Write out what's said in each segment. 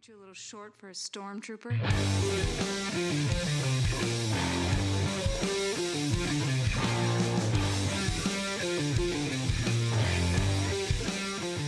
Aren't you a little short for a stormtrooper?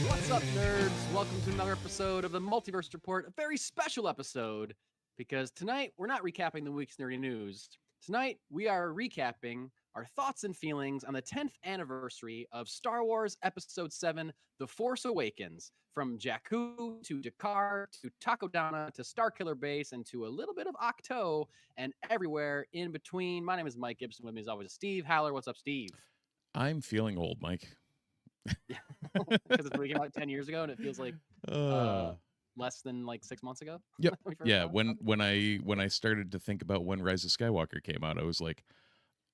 What's up, nerds? Welcome to another episode of the Multiverse Report, a very special episode, because tonight we're not recapping the week's nerdy news. Tonight we are recapping our thoughts and feelings on the 10th anniversary of Star Wars Episode 7, The Force Awakens, from Jakku to Jakar to Takodana to Starkiller Base and to a little bit of Octo and everywhere in between. My name is Mike Gibson. With me as always, Steve Haller. What's up, Steve? I'm feeling old, Mike. Yeah, because it's came out 10 years ago and it feels like less than like 6 months ago. Yep. Yeah. When I started to think about when Rise of Skywalker came out, I was like,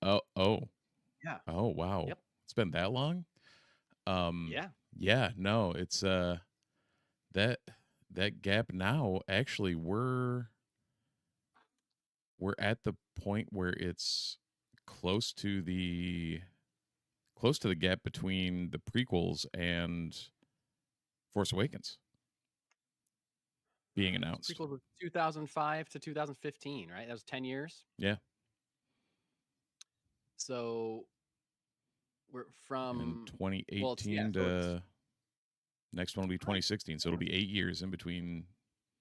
oh, Yeah. oh, wow. Yep. It's been that long. Yeah. Yeah. No, it's that gap now. Actually, we're at the point where it's close to the gap between the prequels and Force Awakens being announced. Prequel was 2005 to 2015, right? That was 10 years. Yeah. So we're from 2018 to next one will be 2016. So it'll be 8 years in between.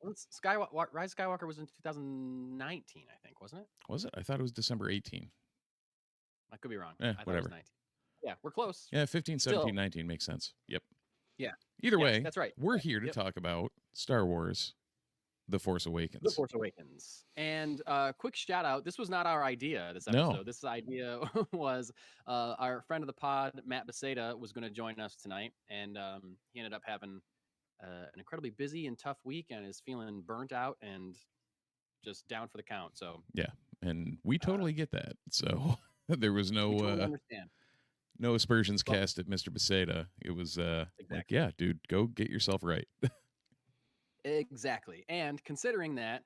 Rise of Skywalker was in 2019, I think, wasn't it? Was it? I thought it was December 18. I could be wrong. I thought whatever. It was 19. Yeah, we're close. Yeah, 15, 17, 19 makes sense. Yep. Yeah. Either way, that's right. We're here to talk about Star Wars, The Force Awakens. The Force Awakens. And quick shout out. This was not our idea, this episode. No. This idea was our friend of the pod, Matt Beseda, was going to join us tonight. And he ended up having an incredibly busy and tough week and is feeling burnt out and just down for the count. So yeah, and we totally get that. So there was no understand. No aspersions cast at Mr. Beseda. It was like, yeah, dude, go get yourself right. Exactly. And considering that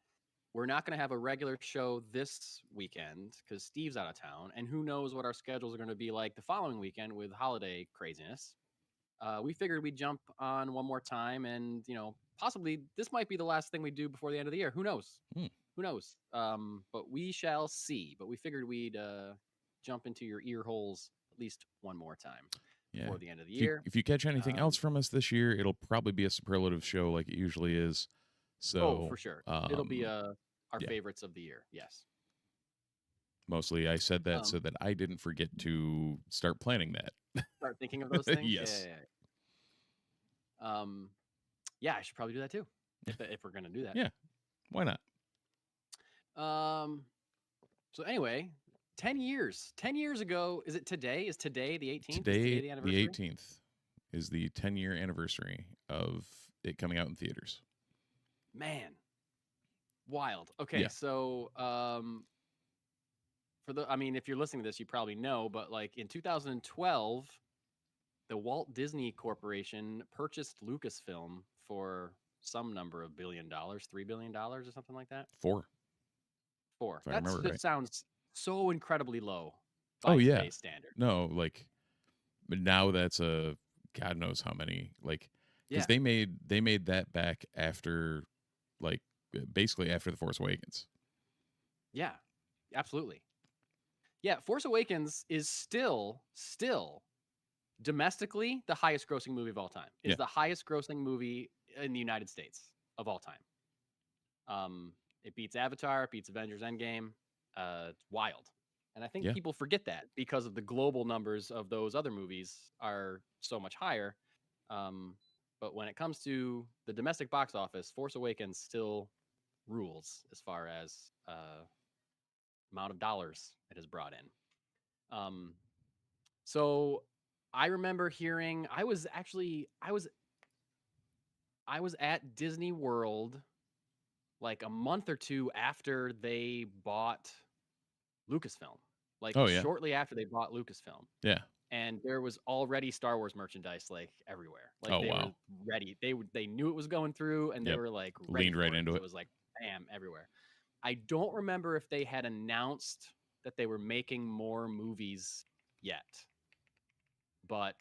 we're not going to have a regular show this weekend because Steve's out of town, and who knows what our schedules are going to be like the following weekend with holiday craziness, we figured we'd jump on one more time, and possibly this might be the last thing we do before the end of the year. Who knows? Who knows? But we shall see. But we figured we'd jump into your ear holes at least one more time before the end of the year. If you catch anything else from us this year, it'll probably be a superlative show like it usually is. So for sure. It'll be our favorites of the year. Yes. Mostly I said that so that I didn't forget to start planning that. Start thinking of those things? Yes. Yeah, I should probably do that too. If we're going to do that. Yeah. Why not? So anyway, 10 years. 10 years ago, is it today? Is today the 18th? Today, the anniversary? The 18th is the 10-year anniversary of it coming out in theaters. Man. Wild. Okay, so if you're listening to this, you probably know, but like in 2012, the Walt Disney Corporation purchased Lucasfilm for some number of $1 billion, $3 billion or something like that. Four. That sounds so incredibly low by today's standard. No, but now that's a God knows how many, because they made that back after, basically after The Force Awakens. Yeah, absolutely. Yeah, Force Awakens is still domestically the highest grossing movie of all time. It's the highest grossing movie in the United States of all time. It beats Avatar, it beats Avengers Endgame. It's wild. And I think people forget that because of the global numbers of those other movies are so much higher. But when it comes to the domestic box office, Force Awakens still rules as far as amount of dollars it has brought in. So I remember hearing, I was at Disney World like a month or two after they bought Lucasfilm. Shortly after they bought Lucasfilm. Yeah. And there was already Star Wars merchandise everywhere. Were ready. They knew it was going through, and they were leaned right into it. It was bam everywhere. I don't remember if they had announced that they were making more movies yet. But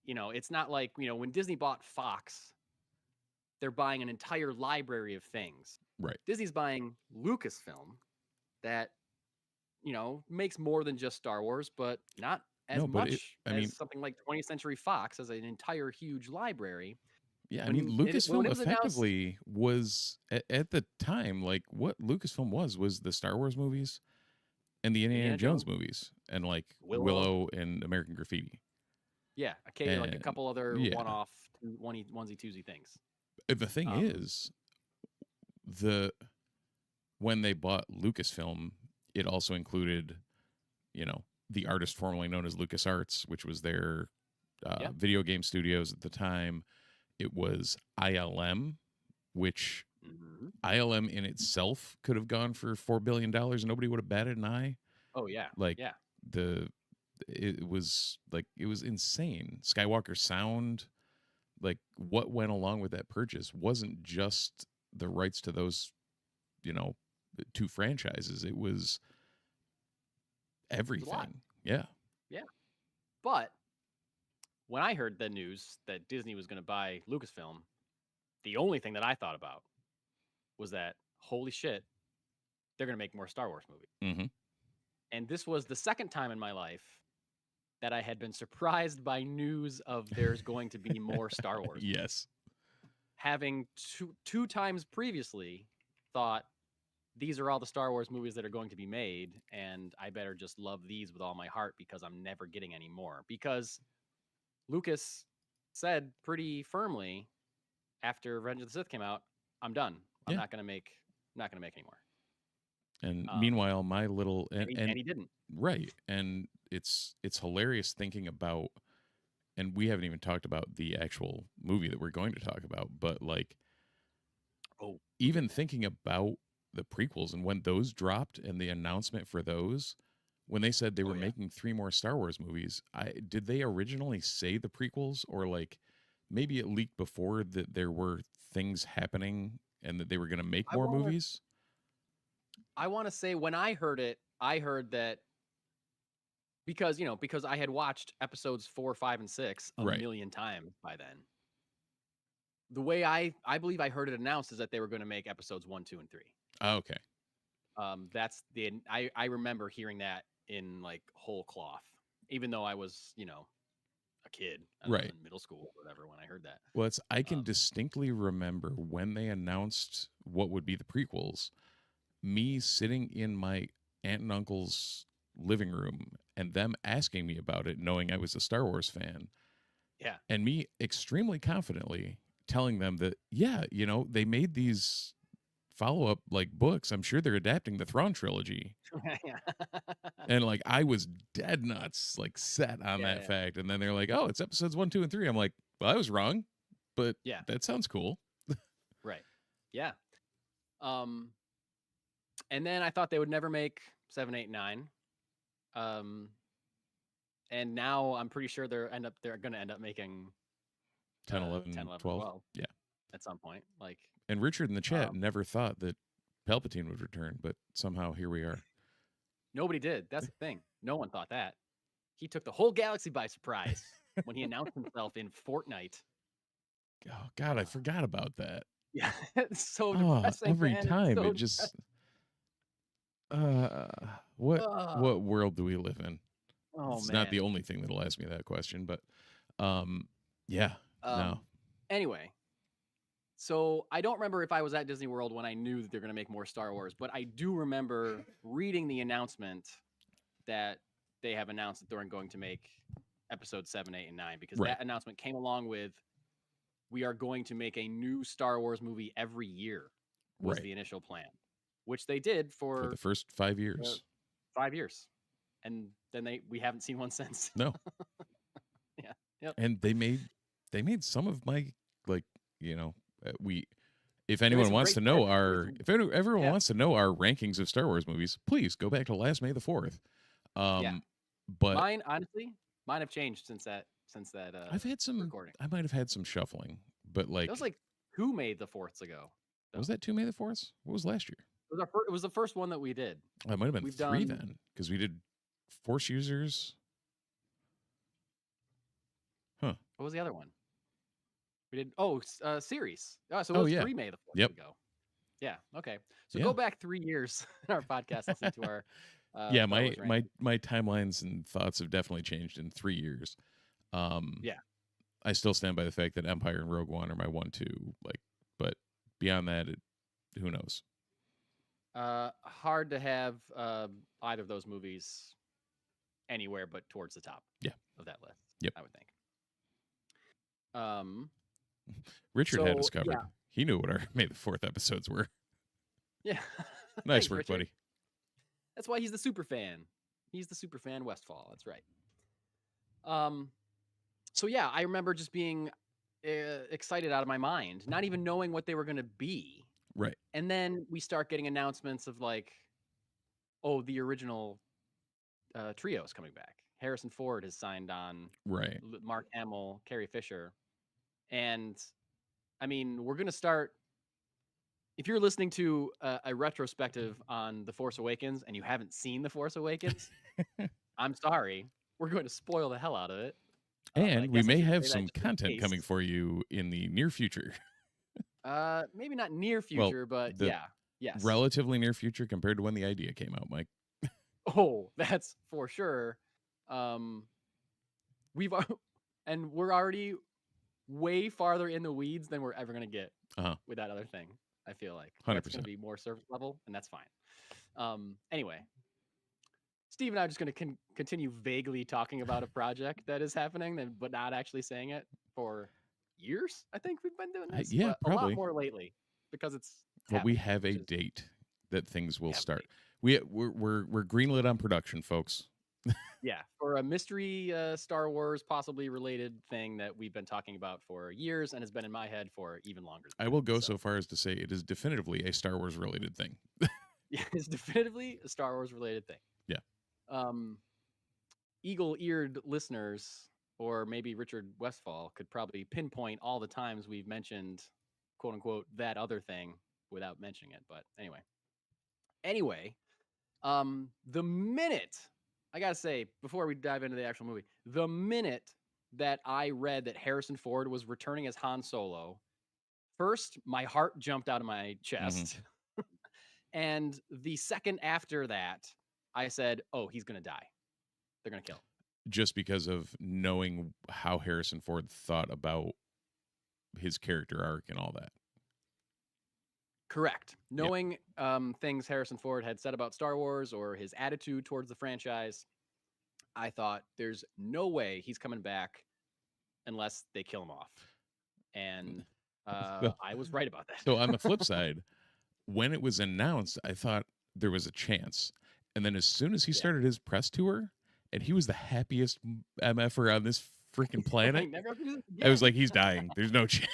it's not like when Disney bought Fox, they're buying an entire library of things. Right. Disney's buying Lucasfilm that, makes more than just Star Wars, but not as much as something like 20th Century Fox as an entire huge library. Yeah, I mean, Lucasfilm effectively was at the time, like what Lucasfilm was the Star Wars movies and the Indiana Jones movies, and like Willow and American Graffiti. Yeah, like a couple other one-off, onesie-twosie things. The thing is, when they bought Lucasfilm, it also included, the artist formerly known as LucasArts, which was their video game studios at the time. It was ILM, which ILM in itself could have gone for $4 billion and nobody would have batted an eye. Oh yeah. It was insane. Skywalker Sound, like what went along with that purchase wasn't just the rights to those, 2 franchises. It was everything. Yeah. But when I heard the news that Disney was going to buy Lucasfilm, the only thing that I thought about was that, holy shit, they're going to make more Star Wars movies. Mm-hmm. And this was the second time in my life that I had been surprised by news of there's going to be more Star Wars. Yes. Having two times previously thought, these are all the Star Wars movies that are going to be made, and I better just love these with all my heart because I'm never getting any more. Because Lucas said pretty firmly after Revenge of the Sith came out, I'm done. I'm not going to make any more. And meanwhile, my little and he didn't. Right. And it's hilarious thinking about, and we haven't even talked about the actual movie that we're going to talk about, but like even thinking about the prequels and when those dropped and the announcement for those, when they said they were making 3 more Star Wars movies, did they originally say the prequels, or like maybe it leaked before that there were things happening and that they were going to make more movies? I want to say when I heard it, I heard that because I had watched episodes 4, 5, and 6 a million times by then. The way I believe I heard it announced is that they were going to make episodes 1, 2, and 3. Oh, okay. That's I remember hearing that in like whole cloth, even though I was, a kid, in middle school or whatever when I heard that. Well, I can distinctly remember when they announced what would be the prequels, me sitting in my aunt and uncle's living room and them asking me about it, knowing I was a Star Wars fan. Yeah. And me extremely confidently telling them that, they made these follow-up like books. I'm sure they're adapting the Thrawn trilogy. And like I was dead nuts, like set on that fact. And then they're like, oh, it's episodes 1, 2, and 3. I'm like, well, I was wrong, but that sounds cool. Right. Yeah. And then I thought they would never make 7, 8, 9. And now I'm pretty sure they're going to end up making 10, 11, 12. Yeah. At some point. Like, and Richard in the chat never thought that Palpatine would return, but somehow here we are. Nobody did. That's the thing. No one thought that. He took the whole galaxy by surprise when he announced himself in Fortnite. Oh God, I forgot about that. Yeah, it's so depressing. Every time it just what world do we live in? It's not the only thing that'll ask me that question, but no. Anyway, so I don't remember if I was at Disney World when I knew that they're going to make more Star Wars, but I do remember reading the announcement that they have announced that they're going to make episodes 7, 8, and 9, because that announcement came along with, we are going to make a new Star Wars movie every year was the initial plan, which they did for the first 5 years. 5 years. And then we haven't seen one since. No. Yeah. Yep. And they made some of my, like, if anyone wants to know everyone wants to know our rankings of Star Wars movies, please go back to last May the 4th. But mine have changed since that I've had some recording. I might have had some shuffling, but like that was like 2 May the 4th ago. Was that 2 May the 4th? What was last year? It was the first one that we did. Oh, it might have been 3 then, because we did Force Users. Huh. What was the other one? We did series. So it Oh was yeah. 3 May the 4th Yep. ago. Yeah. Okay. So Yeah. go back 3 years in our podcast, listen to our Yeah, Star Wars ranking. my timelines and thoughts have definitely changed in 3 years. Yeah. I still stand by the fact that Empire and Rogue One are my 1-2, like, but beyond that, who knows? Hard to have either of those movies anywhere but towards the top. Yeah. Of that list. Yep. I would think. Richard had so, us covered. yeah. He knew what our May the 4th episodes were. Yeah. Nice Thanks, work, Richard. buddy. That's why he's the super fan. He's the super fan Westfall. That's right. So yeah, I remember just being excited out of my mind, not even knowing what they were going to be. Right. And then we start getting announcements of like, oh, the original trio is coming back. Harrison Ford has signed on. Right. Mark Hamill, Carrie Fisher. And I mean, we're going to start. If you're listening to a retrospective on The Force Awakens and you haven't seen The Force Awakens, I'm sorry. We're going to spoil the hell out of it. And we may have some content coming for you in the near future. Maybe not near future, but yeah. Yes. Relatively near future compared to when the idea came out, Mike. Oh, that's for sure. We're already way farther in the weeds than we're ever going to get with that other thing. I feel like 100%. That's going to be more surface level, and that's fine. Anyway, Steve and I are just going to continue vaguely talking about a project that is happening, but not actually saying it for years. I think we've been doing this. Yeah, probably. A lot more lately because it's. But we have a date that things will start. We're greenlit on production, folks. Yeah, for a mystery Star Wars possibly related thing that we've been talking about for years and has been in my head for even longer. I will go so far as to say it is definitively a Star Wars related thing. Yeah, it's definitively a Star Wars related thing. Yeah. Eagle-eared listeners, or maybe Richard Westfall, could probably pinpoint all the times we've mentioned, quote unquote, that other thing without mentioning it. But anyway, the minute, I gotta say, before we dive into the actual movie, the minute that I read that Harrison Ford was returning as Han Solo, first, my heart jumped out of my chest. Mm-hmm. And the second after that, I said, oh, he's going to die. They're going to kill him. Just because of knowing how Harrison Ford thought about his character arc and all that. Correct. Knowing things Harrison Ford had said about Star Wars or his attitude towards the franchise, I thought there's no way he's coming back unless they kill him off. And I was right about that. So on the flip side, when it was announced, I thought there was a chance. And then as soon as he started his press tour, and he was the happiest MFer on this freaking planet, I was like, he's dying. There's no chance.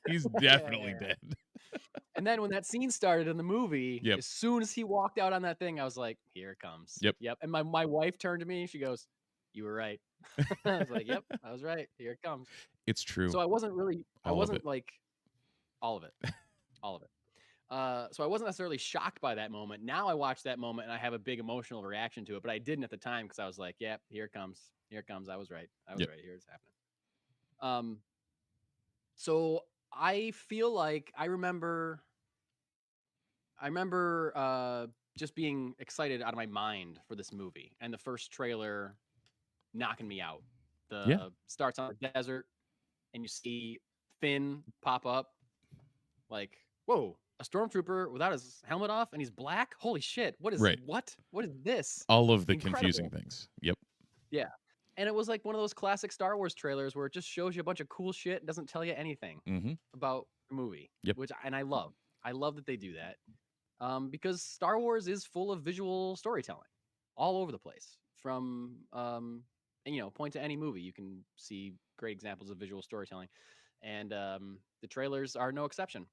He's definitely dead. And then when that scene started in the movie, as soon as he walked out on that thing, I was like, here it comes. Yep. And my wife turned to me. She goes, you were right. I was like, yep, I was right. Here it comes. It's true. So I wasn't like all of it. All of it. So I wasn't necessarily shocked by that moment. Now I watch that moment and I have a big emotional reaction to it, but I didn't at the time because I was like, yep, here it comes. Here it comes. I was right. I was right. Here it's happening. So I feel like I remember just being excited out of my mind for this movie, and the first trailer knocking me out. Starts on the desert and you see Finn pop up, like, whoa, a stormtrooper without his helmet off and he's black? Holy shit. What is what is this? All of the confusing things. Yep. Yeah. And it was like one of those classic Star Wars trailers where it just shows you a bunch of cool shit and doesn't tell you anything about the movie. Which I love. I love that they do that. Because Star Wars is full of visual storytelling all over the place. From point to any movie, you can see great examples of visual storytelling. And the trailers are no exception.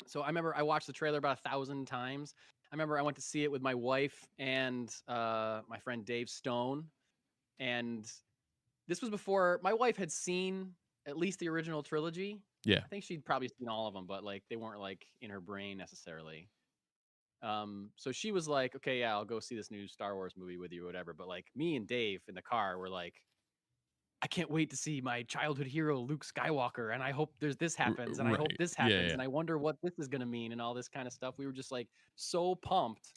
So I remember I watched the trailer about 1,000 times. I remember I went to see it with my wife and my friend Dave Stone. And this was before my wife had seen at least the original trilogy. Yeah. I think she'd probably seen all of them, but like they weren't like in her brain necessarily. So she was like, okay, yeah, I'll go see this new Star Wars movie with you or whatever. But like me and Dave in the car were like, I can't wait to see my childhood hero Luke Skywalker, and I hope this happens, and I hope Right. this Yeah, happens, yeah. and I wonder what this is gonna mean, and all this kind of stuff. We were just like so pumped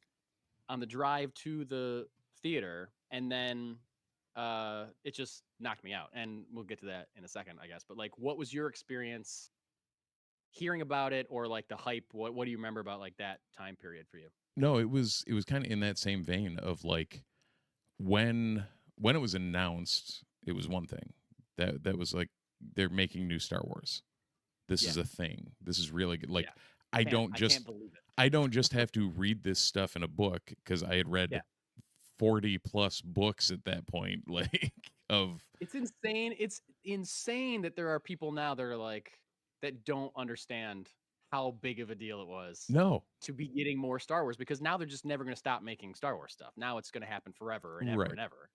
on the drive to the theater, and then it just knocked me out. And we'll get to that in a second, I guess. But like, what was your experience hearing about it, or like the hype? What do you remember about like that time period for you? No, it was kind of in that same vein of like when it was announced, it was one thing. That was like they're making new Star Wars. This Yeah. is a thing. This is really good. Like Yeah. I can't believe it. I don't just have to read this stuff in a book because I had read Yeah. 40 plus books at that point. Like of It's insane. It's insane that there are people now that are like that don't understand how big of a deal it was no, to be getting more Star Wars, because now they're just never going to stop making Star Wars stuff. Now it's going to happen forever and ever right. and ever.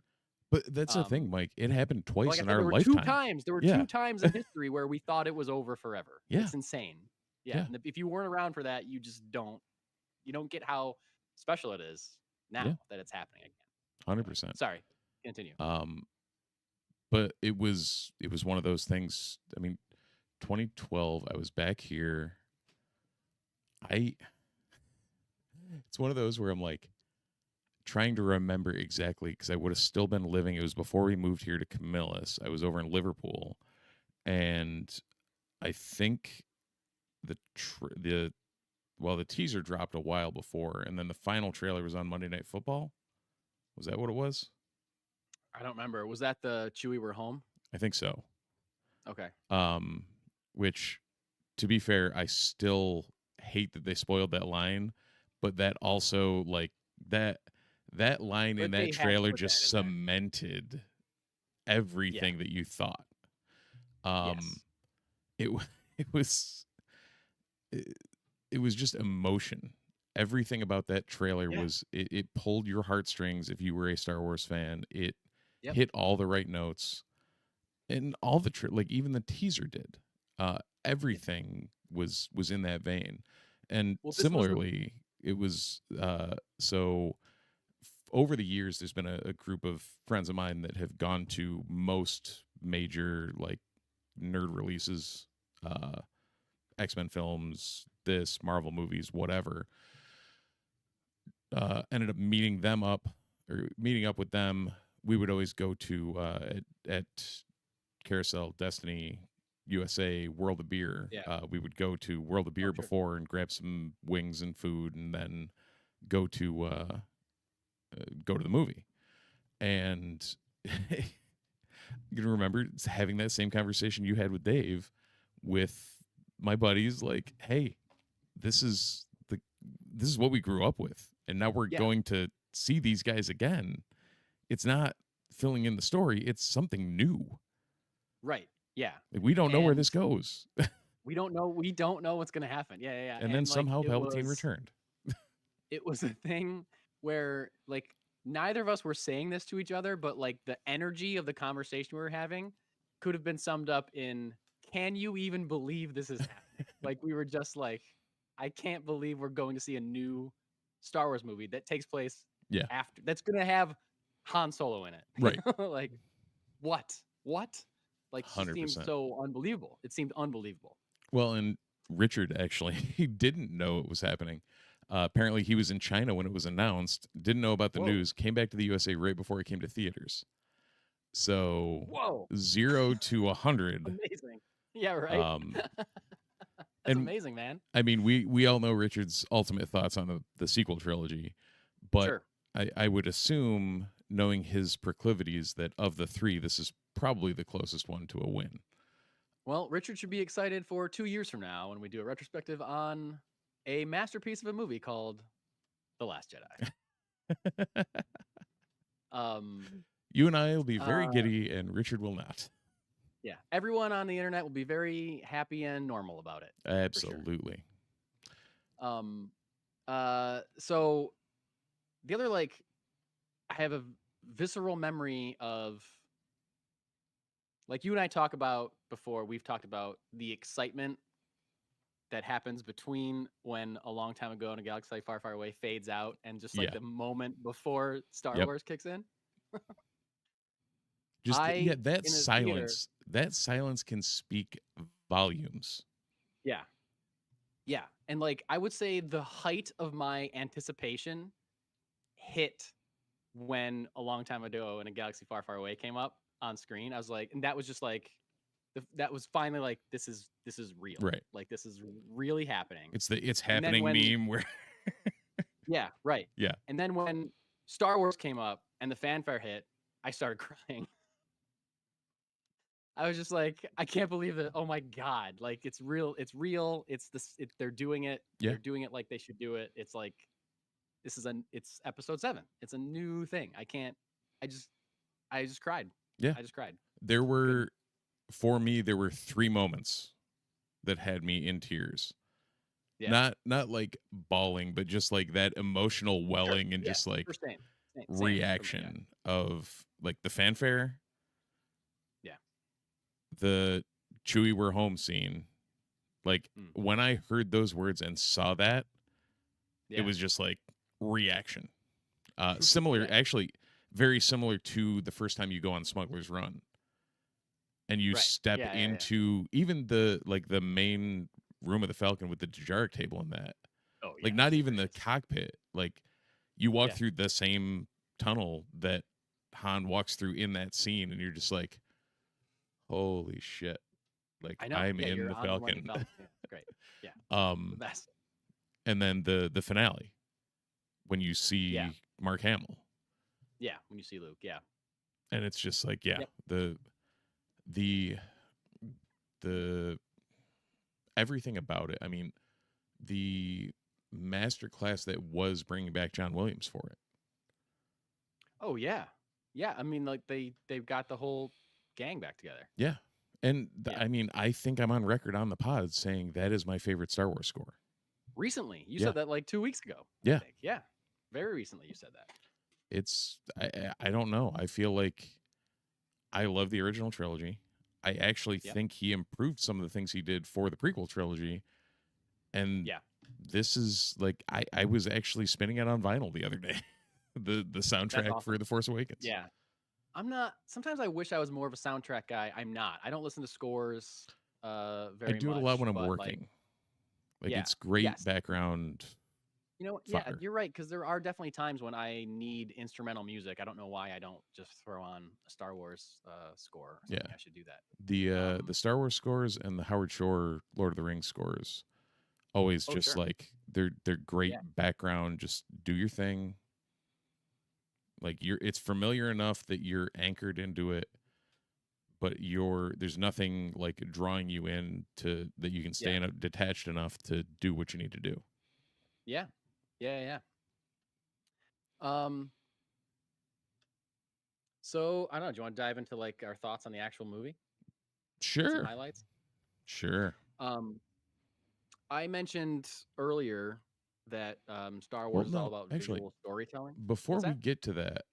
But that's the thing, Um, Mike. It happened twice like I in said, our there were lifetime. There were Yeah. 2 times in history where we thought it was over forever. Yeah. It's insane. Yeah. Yeah. And if you weren't around for that, you don't get how special it is now Yeah. that it's happening again. 100%. Sorry. Continue. But it was one of those things. I mean, 2012, I was back here. It's one of those where I'm like trying to remember exactly, because I would have still been living. It was before we moved here to Camillus. I was over in Liverpool, and I think the teaser dropped a while before, and then the final trailer was on Monday Night Football. Was that what it was? I don't remember. Was that the Chewie We're Home? I think so. Okay. Which, to be fair, I still hate that they spoiled that line, but that also like that line But in they that had to trailer put that just in there. cemented everything that you thought. Yes. It was just emotion. Everything about that trailer was it pulled your heartstrings if you were a Star Wars fan. It hit all the right notes, and all the like even the teaser did. Everything was in that vein, and similarly, it was so. Over the years, there's been a group of friends of mine that have gone to most major like nerd releases, X-Men films, Marvel movies, whatever. Ended up meeting up with them. We would always go to at Carousel, Destiny, USA, World of Beer. We would go to World of Beer before and grab some wings and food, and then go to the movie. And you can remember having that same conversation you had with Dave with my buddies, like, hey, this is what we grew up with, and now we're going to see these guys again. It's not filling in the story, it's something new. Right. Yeah. Like, we don't know where this goes. we don't know what's going to happen. Yeah. And then somehow Palpatine returned. It was a thing where like neither of us were saying this to each other, but like the energy of the conversation we were having could have been summed up in, can you even believe this is happening? Like, we were just like, I can't believe we're going to see a new Star Wars movie that takes place after, that's going to have Han Solo in it. Right. Like, what? Like, 100%. It seemed so unbelievable. It seemed unbelievable. Well, and Richard actually, he didn't know it was happening. Apparently, he was in China when it was announced, didn't know about the news, came back to the USA right before it came to theaters. So, 0 to 100. Amazing. Yeah, right. That's amazing, man. I mean, we all know Richard's ultimate thoughts on the sequel trilogy, but I would assume, knowing his proclivities, that of the 3, this is probably the closest one to a win. Well, Richard should be excited for 2 years from now when we do a retrospective on a masterpiece of a movie called The Last Jedi. You and I will be very giddy, and Richard will not. Yeah, everyone on the internet will be very happy and normal about it. Absolutely. Sure. So the other, like, I have a visceral memory of, like, you and I talk about before, we've talked about the excitement that happens between when A Long Time Ago in a Galaxy Far, Far Away fades out and just like the moment before Star Wars kicks in. Just I that in a theater, silence can speak volumes. yeah, yeah, and like I would say the height of my anticipation hit when A Long Time Ago in a Galaxy Far, Far Away came up on screen. I was like, and that was just like, that was finally like, this is real. Right. Like this is really happening. It's the it's And then happening when, meme where yeah, right. yeah. And then when Star Wars came up and the fanfare hit, I started crying. I was just like, I can't believe that. Oh my God. Like it's real. It's real. It's this, they're doing it. Yeah. They're doing it like they should do it. It's like, it's episode 7. It's a new thing. I just cried. Yeah. I just cried. There were, for me, there were 3 moments that had me in tears. Yeah. Not like bawling, but just like that emotional welling and just like Same reaction of like the fanfare. Yeah. The Chewie we're home scene. Like when I heard those words and saw that, it was just like reaction. Similar, actually, very similar to the first time you go on Smuggler's Run. And you step into even the main room of the Falcon with the Dejarik table in that. Oh, yeah. Like not even the cockpit. Like you walk through the same tunnel that Han walks through in that scene, and you're just like, holy shit. Like I'm in the Falcon. Yeah, great. Yeah. The best. And then the finale when you see Mark Hamill. Yeah, when you see Luke, yeah. And it's just like, the everything about it. I mean, the masterclass that was bringing back John Williams for it. Oh yeah, yeah. I mean, like they've got the whole gang back together. Yeah, and I mean, I think I'm on record on the pod saying that is my favorite Star Wars score. Recently, you said that like 2 weeks ago. Yeah, I think. Yeah, very recently you said that. It's I don't know. I feel like I love the original trilogy. I actually think he improved some of the things he did for the prequel trilogy. And this is like I was actually spinning it on vinyl the other day. the soundtrack for The Force Awakens. Yeah. I'm not, sometimes I wish I was more of a soundtrack guy. I'm not. I don't listen to scores very much. I do it a lot when I'm working. Like it's great background. You know, yeah, you're right, because there are definitely times when I need instrumental music. I don't know why I don't just throw on a Star Wars score or something. I should do that. The Star Wars scores and the Howard Shore Lord of the Rings scores always just like they're great background. Just do your thing. Like it's familiar enough that you're anchored into it, but there's nothing like drawing you in to that you can stay detached enough to do what you need to do. Yeah. So I don't know. Do you want to dive into like our thoughts on the actual movie? Sure. Some highlights. Sure. I mentioned earlier that Star Wars is all about visual storytelling. Before we get to that,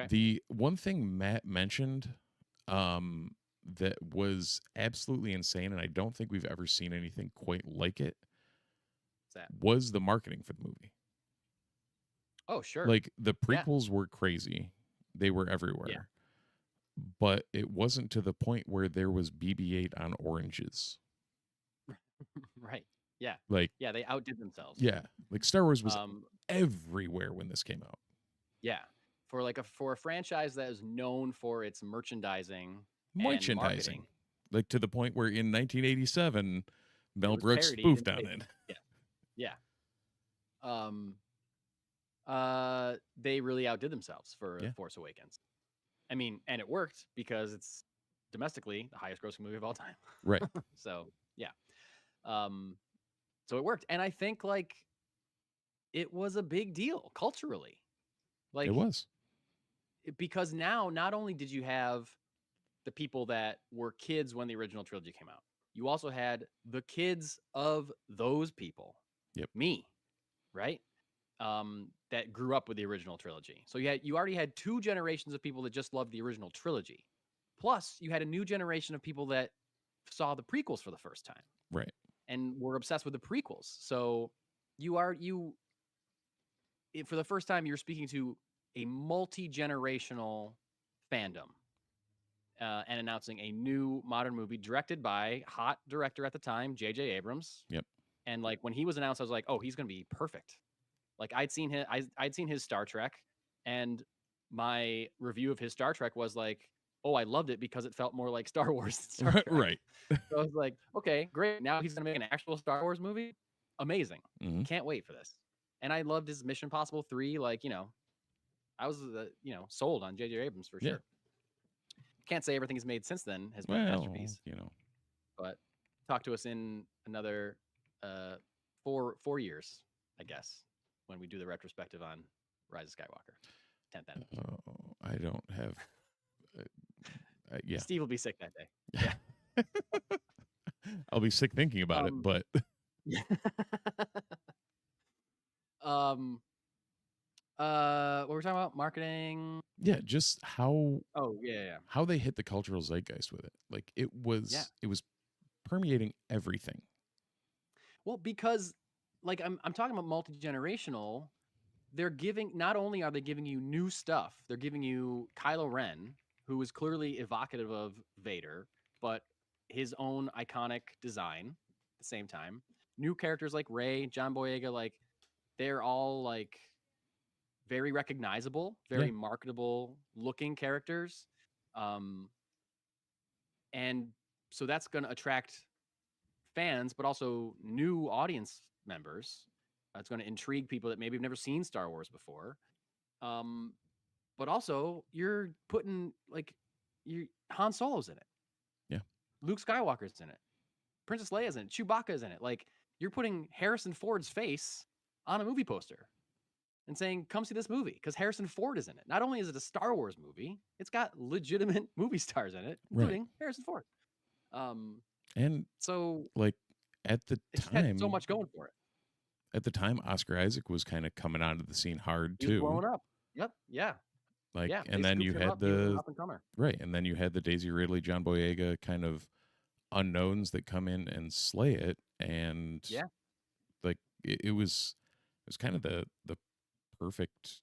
the one thing Matt mentioned that was absolutely insane, and I don't think we've ever seen anything quite like it, was the marketing for the movie. Oh, sure. Like the prequels were crazy. They were everywhere. Yeah. But it wasn't to the point where there was BB-8 on oranges. Right. Yeah. Like they outdid themselves. Yeah. Like Star Wars was everywhere when this came out. Yeah. For a franchise that is known for its merchandising. And marketing. Like to the point where in 1987 Mel Brooks spoofed on it. Yeah. They really outdid themselves for Force Awakens. I mean, and it worked because it's domestically the highest grossing movie of all time. Right. So, yeah. So it worked. And I think like it was a big deal culturally. Like it was. Because now not only did you have the people that were kids when the original trilogy came out, you also had the kids of those people. Yep. Me, right? That grew up with the original trilogy. So you already had 2 generations of people that just loved the original trilogy. Plus, you had a new generation of people that saw the prequels for the first time. Right. And were obsessed with the prequels. So for the first time, you're speaking to a multi-generational fandom and announcing a new modern movie directed by hot director at the time, J.J. Abrams. Yep. And like when he was announced, I was like, oh, he's going to be perfect. Like I'd seen his Star Trek, and my review of his Star Trek was like, oh, I loved it because it felt more like Star Wars than Star Trek. Right. So I was like, okay, great. Now he's going to make an actual Star Wars movie. Amazing. Mhm. Can't wait for this. And I loved his Mission Impossible 3. Like, I was, sold on J.J. Abrams for Yeah. sure. Can't say everything he's made since then has been a masterpiece. But talk to us in another 4 years, I guess, when we do the retrospective on Rise of Skywalker. 10th anniversary. Oh, I don't have. Yeah. Steve will be sick that day. Yeah. I'll be sick thinking about it, but. What were we talking about? Marketing? Yeah, just how. Oh, yeah. How they hit the cultural zeitgeist with it. Like it was permeating everything. Well, because like I'm talking about multi-generational, not only are they giving you new stuff, they're giving you Kylo Ren, who is clearly evocative of Vader, but his own iconic design at the same time. New characters like Rey, John Boyega, like they're all like very recognizable, very marketable looking characters. And so that's going to attract fans, but also new audience members. It's going to intrigue people that maybe have never seen Star Wars before. But also you're putting Han Solo's in it. Yeah. Luke Skywalker's in it. Princess Leia's in it. Chewbacca's in it. Like you're putting Harrison Ford's face on a movie poster and saying, come see this movie because Harrison Ford is in it. Not only is it a Star Wars movie, it's got legitimate movie stars in it, including Harrison Ford. And so like at the time, had so much going for it. At the time, Oscar Isaac was kind of coming onto the scene hard too. He was blowing up. Yep. Yeah. Like, and then you had and then you had the Daisy Ridley, John Boyega kind of unknowns that come in and slay it, and like it was kind of the perfect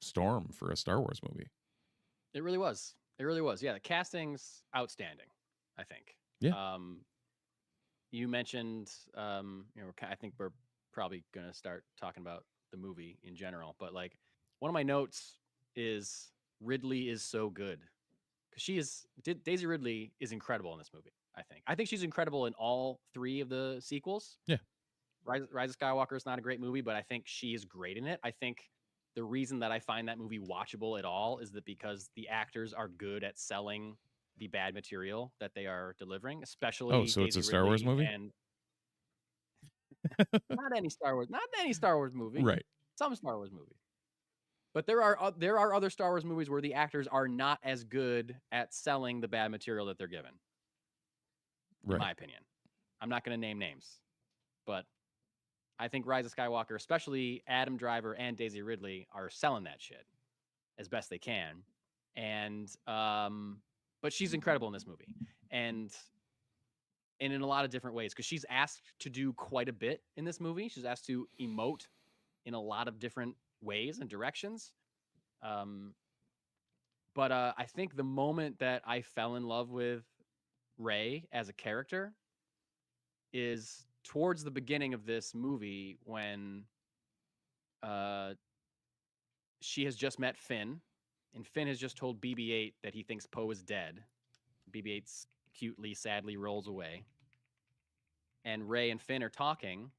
storm for a Star Wars movie. It really was. Yeah, the casting's outstanding, I think. Yeah. You mentioned, I think we're probably gonna start talking about the movie in general, but like one of my notes is Ridley is so good because Daisy Ridley is incredible in this movie. I think she's incredible in all 3 of the sequels. Yeah. Rise of Skywalker is not a great movie, but I think she is great in it. I think the reason that I find that movie watchable at all is that because the actors are good at selling the bad material that they are delivering, especially. Oh, so Daisy it's a Star Wars movie? And not any Star Wars movie. Right. Some Star Wars movies. But there are other Star Wars movies where the actors are not as good at selling the bad material that they're given. In my opinion. I'm not going to name names, but I think Rise of Skywalker, especially Adam Driver and Daisy Ridley, are selling that shit as best they can. And but she's incredible in this movie. And in a lot of different ways, because she's asked to do quite a bit in this movie. She's asked to emote in a lot of different ways and directions. But I think the moment that I fell in love with Rey as a character is towards the beginning of this movie when she has just met Finn, and Finn has just told BB-8 that he thinks Poe is dead. BB-8 cutely, sadly rolls away. And Rey and Finn are talking,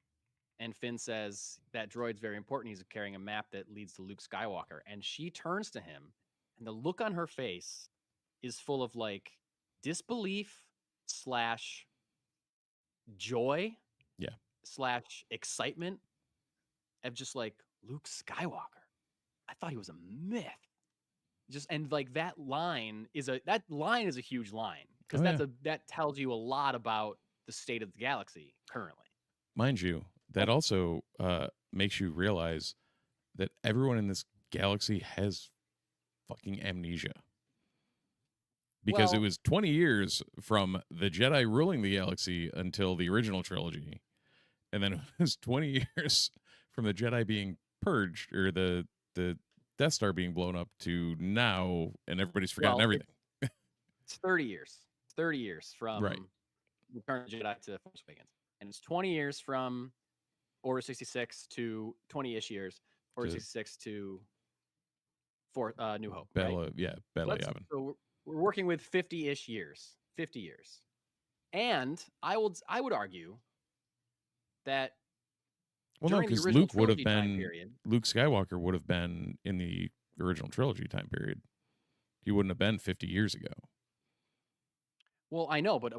and Finn says that droid's very important. He's carrying a map that leads to Luke Skywalker. And she turns to him, and the look on her face is full of like disbelief / joy. / excitement of just like, Luke Skywalker. I thought he was a myth. And like that line is a huge line because that tells you a lot about the state of the galaxy currently. Mind you, that also makes you realize that everyone in this galaxy has fucking amnesia. Because it was 20 years from the Jedi ruling the galaxy until the original trilogy. And then it was 20 years from the Jedi being purged, or the Death Star being blown up, to now, and everybody's forgotten everything. It's 30 years. It's 30 years from Return of the Jedi to Force Awakens. And it's 20 years from Order 66 to 20-ish years, Order 66 to New Hope. Battle, right? Battle of Yavin. So we're working with 50-ish years. 50 years. And I would argue that well, no, because Luke would have been Luke Skywalker would have been in the original trilogy time period. He wouldn't have been 50 years ago. Well, I know, but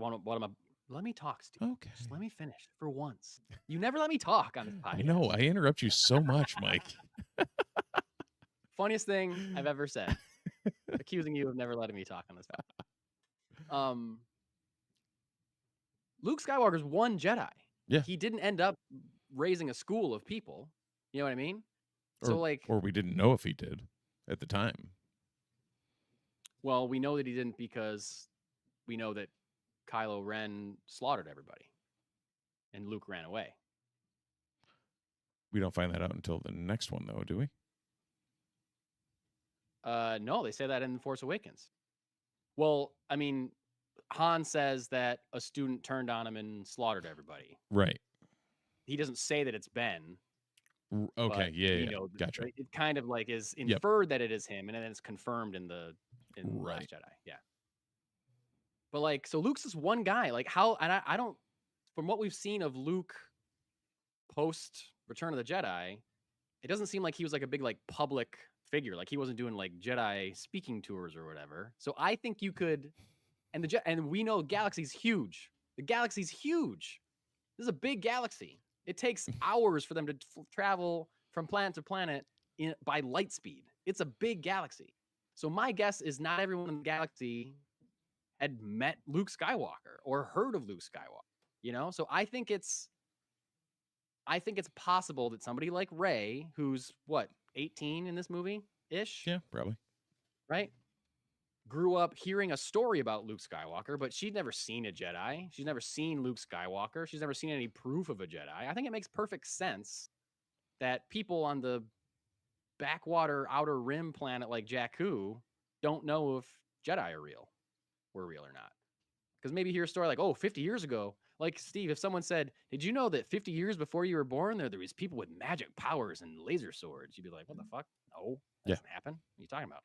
let me talk, Steve. Okay. Just let me finish for once. You never let me talk on this podcast. I know. I interrupt you so much, Mike. Funniest thing I've ever said. Accusing you of never letting me talk on this podcast. Luke Skywalker's one Jedi. Yeah. He didn't end up raising a school of people. You know what I mean? Or we didn't know if he did at the time. Well, we know that he didn't because we know that Kylo Ren slaughtered everybody and Luke ran away. We don't find that out until the next one, though, do we? No, they say that in The Force Awakens. Well, I mean, Han says that a student turned on him and slaughtered everybody. Right. He doesn't say that it's Ben. Okay, yeah, know, gotcha. It kind of like is inferred that it is him, and then it's confirmed in Last Jedi. Yeah. But like, so Luke's this one guy. Like, how? And I don't. From what we've seen of Luke post Return of the Jedi, it doesn't seem like he was like a big like public figure. Like he wasn't doing like Jedi speaking tours or whatever. So I think you could. And we know galaxy's huge. The galaxy's huge. This is a big galaxy. It takes hours for them to travel from planet to planet by light speed. It's a big galaxy. So my guess is not everyone in the galaxy had met Luke Skywalker or heard of Luke Skywalker. You know? So I think it's possible that somebody like Rey, who's what, 18 in this movie-ish? Yeah, probably. Right? Grew up hearing a story about Luke Skywalker, but she'd never seen a Jedi. She's never seen Luke Skywalker. She's never seen any proof of a Jedi. I think it makes perfect sense that people on the backwater outer rim planet like Jakku don't know if Jedi were real or not. Because maybe hear a story like, 50 years ago, like Steve, if someone said, did you know that 50 years before you were born, there was people with magic powers and laser swords? You'd be like, what the fuck? No, that doesn't happen. What are you talking about?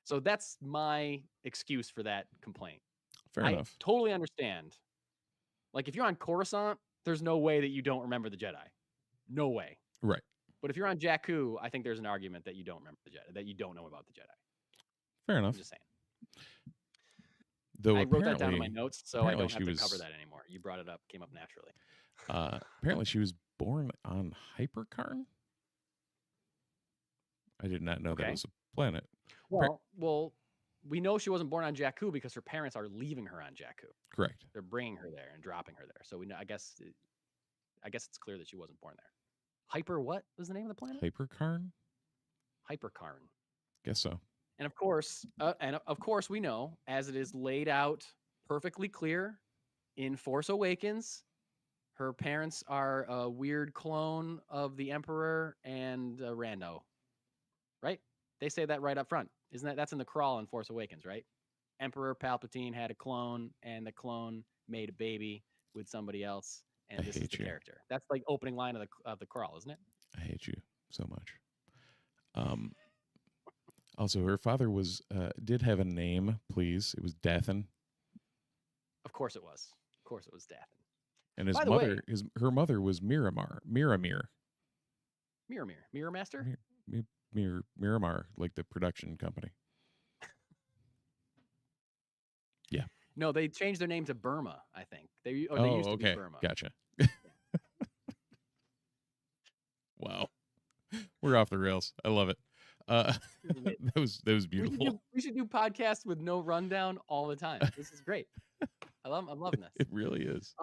So that's my excuse for that complaint. Fair enough. I totally understand. Like if you're on Coruscant, there's no way that you don't remember the Jedi. No way. Right. But if you're on Jakku, I think there's an argument that you don't remember the Jedi, that you don't know about the Jedi. Fair enough. I'm just saying. Though I wrote that down in my notes, so I don't have to cover that anymore. You brought it up, came up naturally. Apparently she was born on Hypercarn. I did not know that was a planet. Well, we know she wasn't born on Jakku because her parents are leaving her on Jakku. Correct. They're bringing her there and dropping her there. So we know. I guess it's clear that she wasn't born there. What was the name of the planet? Hypercarn. Hypercarn. Guess so. And of course, we know, as it is laid out perfectly clear in Force Awakens, her parents are a weird clone of the Emperor and Rando. Right? They say that right up front. That's in the crawl in Force Awakens, right? Emperor Palpatine had a clone, and the clone made a baby with somebody else, and this is the character. That's like opening line of the crawl, isn't it? I hate you so much. Also, her father did have a name, please. It was Dathan. Of course it was. Dathan. And her mother was Miramar. Mirror Master? Miramar, like the production company. Yeah. No, they changed their name to Burma, I think. They used to be Burma. Gotcha. Wow. We're off the rails. I love it. That was beautiful. We should do podcasts with no rundown all the time. This is great. I'm loving this. It really is.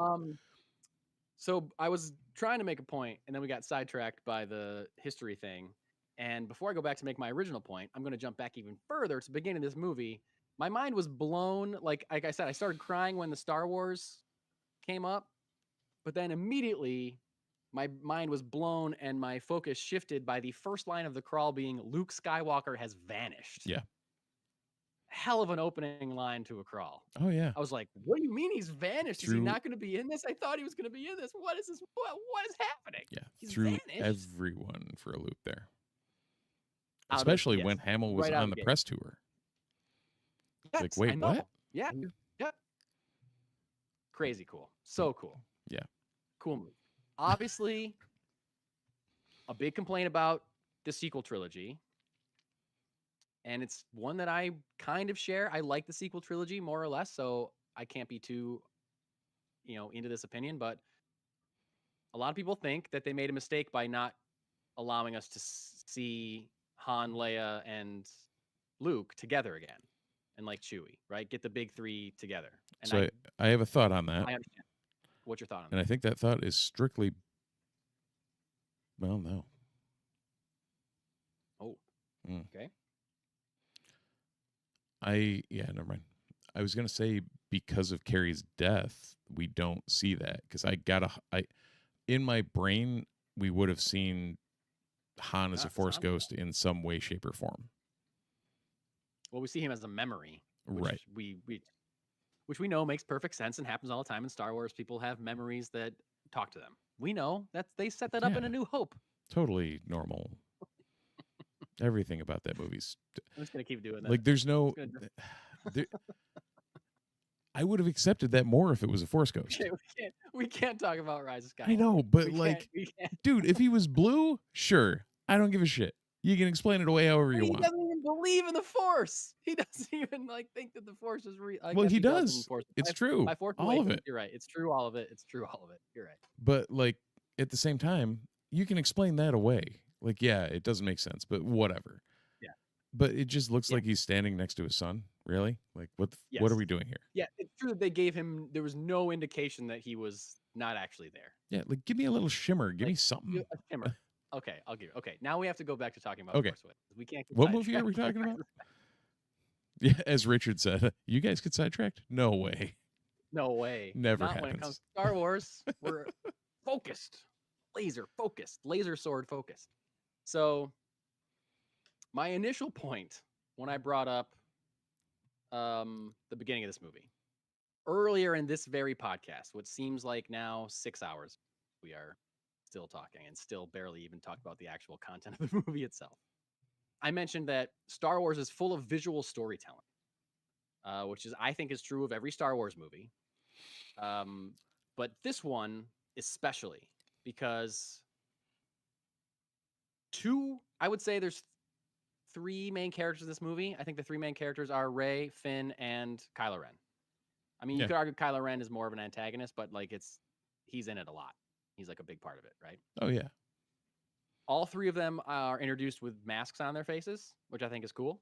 So I was trying to make a point, and then we got sidetracked by the history thing. And before I go back to make my original point, I'm going to jump back even further to the beginning of this movie. My mind was blown. Like I said, I started crying when the Star Wars came up, but then immediately my mind was blown and my focus shifted by the first line of the crawl being Luke Skywalker has vanished. Yeah. hell of an opening line to a crawl. Oh yeah. I was like, what do you mean he's vanished? Is he Through- not going to be in this? I thought he was going to be in this. What is this? What is happening? Yeah, He's threw vanished. everyone for a loop there. Out of- Especially yes, when Hamill was right out on of the gate. press tour. Yes, like, wait, I know. what? Yeah. Yep. Crazy cool. So cool. Yeah. Cool movie. Obviously, a big complaint about the sequel trilogy. And it's one that I kind of share. I like the sequel trilogy more or less, so I can't be too, into this opinion. But a lot of people think that they made a mistake by not allowing us to see Han, Leia, and Luke together again, and like Chewie, right? Get the big three together. And So I have a thought on that. I understand. What's your thought on And that? I think that thought is strictly, well, no. Oh, Mm. okay. Never mind. I was going to say because of Carrie's death, we don't see that. Because in my brain, we would have seen Han as a Force ghost in some way, shape, or form. Well, we see him as a memory. Right. Which we know makes perfect sense and happens all the time in Star Wars. People have memories that talk to them. We know that they set that up in A New Hope. Totally normal. Everything about that movie's. I'm just gonna keep doing that. Like, there's no. I would have accepted that more if it was a Force ghost. We can't talk about Rise of Skywalker. I know, but we can't. Dude, if he was blue, sure, I don't give a shit. You can explain it away however you want. He doesn't even believe in the Force. He doesn't even think that the Force is real. Well, he does. It's true. All of it. You're right. It's true. All of it. It's true. All of it. You're right. But at the same time, you can explain that away. Yeah, it doesn't make sense, but whatever. Yeah. But it just looks like he's standing next to his son. Really? What are we doing here? Yeah, it's true that they gave him. There was no indication that he was not actually there. Yeah, give me a little shimmer. Give me something. A shimmer. Okay, I'll give you. Okay, now we have to go back to talking about Okay. Force Awakens. We can't. What movie are we talking about? Yeah, as Richard said, you guys get sidetracked? No way. No way. Never Not happens. when it comes to Star Wars. We're focused, laser sword focused. So, my initial point when I brought up the beginning of this movie, earlier in this very podcast, what seems like now 6 hours, we are still talking and still barely even talked about the actual content of the movie itself. I mentioned that Star Wars is full of visual storytelling, which I think is true of every Star Wars movie. But this one especially because I would say there's three main characters in this movie. I think the three main characters are Rey, Finn, and Kylo Ren. I mean, you could argue Kylo Ren is more of an antagonist, but he's in it a lot. He's a big part of it, right? Oh, yeah. All three of them are introduced with masks on their faces, which I think is cool.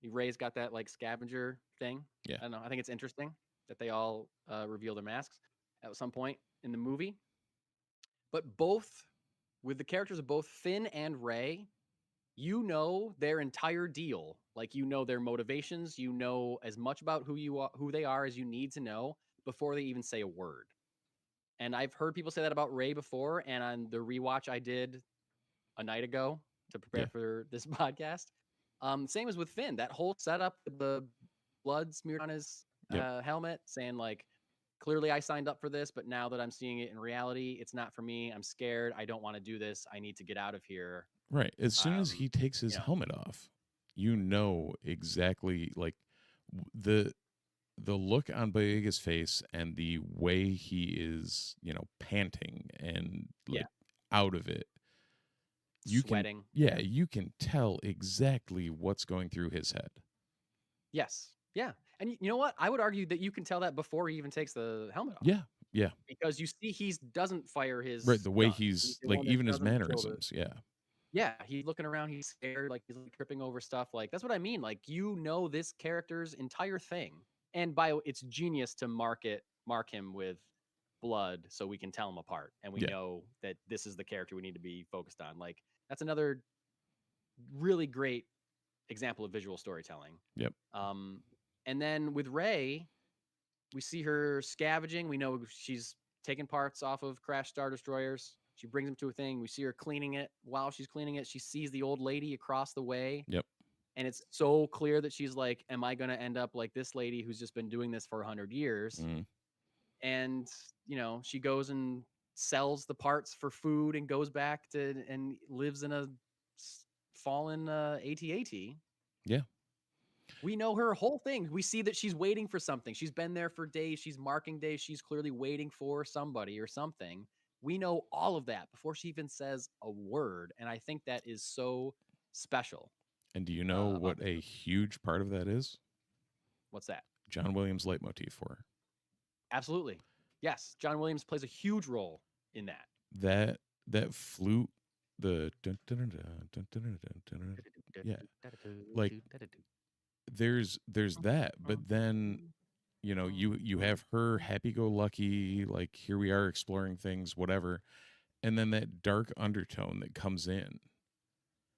Rey's got that scavenger thing. Yeah. I don't know. I think it's interesting that they all reveal their masks at some point in the movie. But with the characters of both Finn and Rey, their entire deal. Their motivations. You know as much about who they are as you need to know before they even say a word. And I've heard people say that about Rey before, and on the rewatch I did a night ago to prepare for this podcast. Same as with Finn. That whole setup, the blood smeared on his helmet, saying clearly I signed up for this, but now that I'm seeing it in reality, it's not for me. I'm scared. I don't want to do this. I need to get out of here. Right. As soon as he takes his helmet off, exactly the look on Boyega's face and the way he is, panting and out of it. Sweating. You can tell exactly what's going through his head. Yes. Yeah. And you know what? I would argue that you can tell that before he even takes the helmet off. Yeah. Yeah. Because you see he doesn't fire his the way gun. he's even his mannerisms. Yeah. Yeah, he's looking around, he's scared, he's tripping over stuff. That's what I mean. This character's entire thing. And it's genius to mark him with blood so we can tell him apart. And we know that this is the character we need to be focused on. That's another really great example of visual storytelling. Yep. And then with Rey, we see her scavenging. We know she's taking parts off of crashed Star Destroyers. She brings them to a thing. We see her cleaning it. While she's cleaning it, she sees the old lady across the way. Yep. And it's so clear that she's like, am I going to end up like this lady who's just been doing this for 100 years? Mm. And, you know, she goes and sells the parts for food and goes back to and lives in a fallen AT-AT. Yeah. We know her whole thing. We see that she's waiting for something. She's been there for days. She's marking days. She's clearly waiting for somebody or something. We know all of that before she even says a word. And I think that is so special. And do you know what a huge part of that is? What's that? John Williams' leitmotif for her. Absolutely. Yes. John Williams plays a huge role in that. That flute, the yeah, like there's that, but then you know you have her happy-go-lucky, like here we are exploring things, whatever, and then that dark undertone that comes in.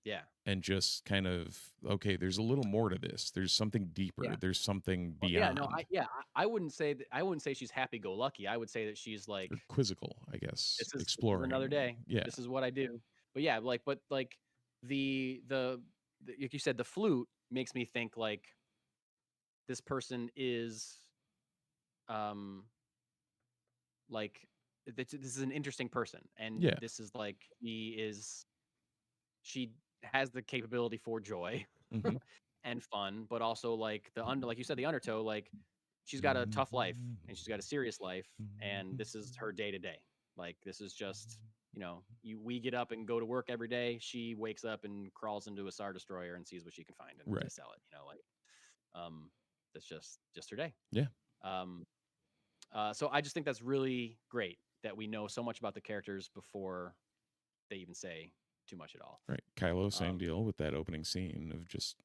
Yeah. And just kind of, okay, there's a little more to this. There's something deeper. Yeah. There's something beyond. I wouldn't say that. I wouldn't say she's happy-go-lucky. I would say that she's like or quizzical, I guess. This is exploring. another day. Yeah. This is what I do. But yeah, like the like you said, the flute makes me think like this person is like this is an interesting person, and Yeah. this is like she has the capability for joy Mhm. and fun, but also like like you said, the undertow, like she's got a tough life and she's got a serious life, and this is her day to day. Like this is just, you know, we get up and go to work every day. She wakes up and crawls into a Star Destroyer and sees what she can find and Right. sell it. You know, like that's just her day. Yeah. So I just think that's really great that we know so much about the characters before they even say too much at all. Right. Kylo, same deal with that opening scene of just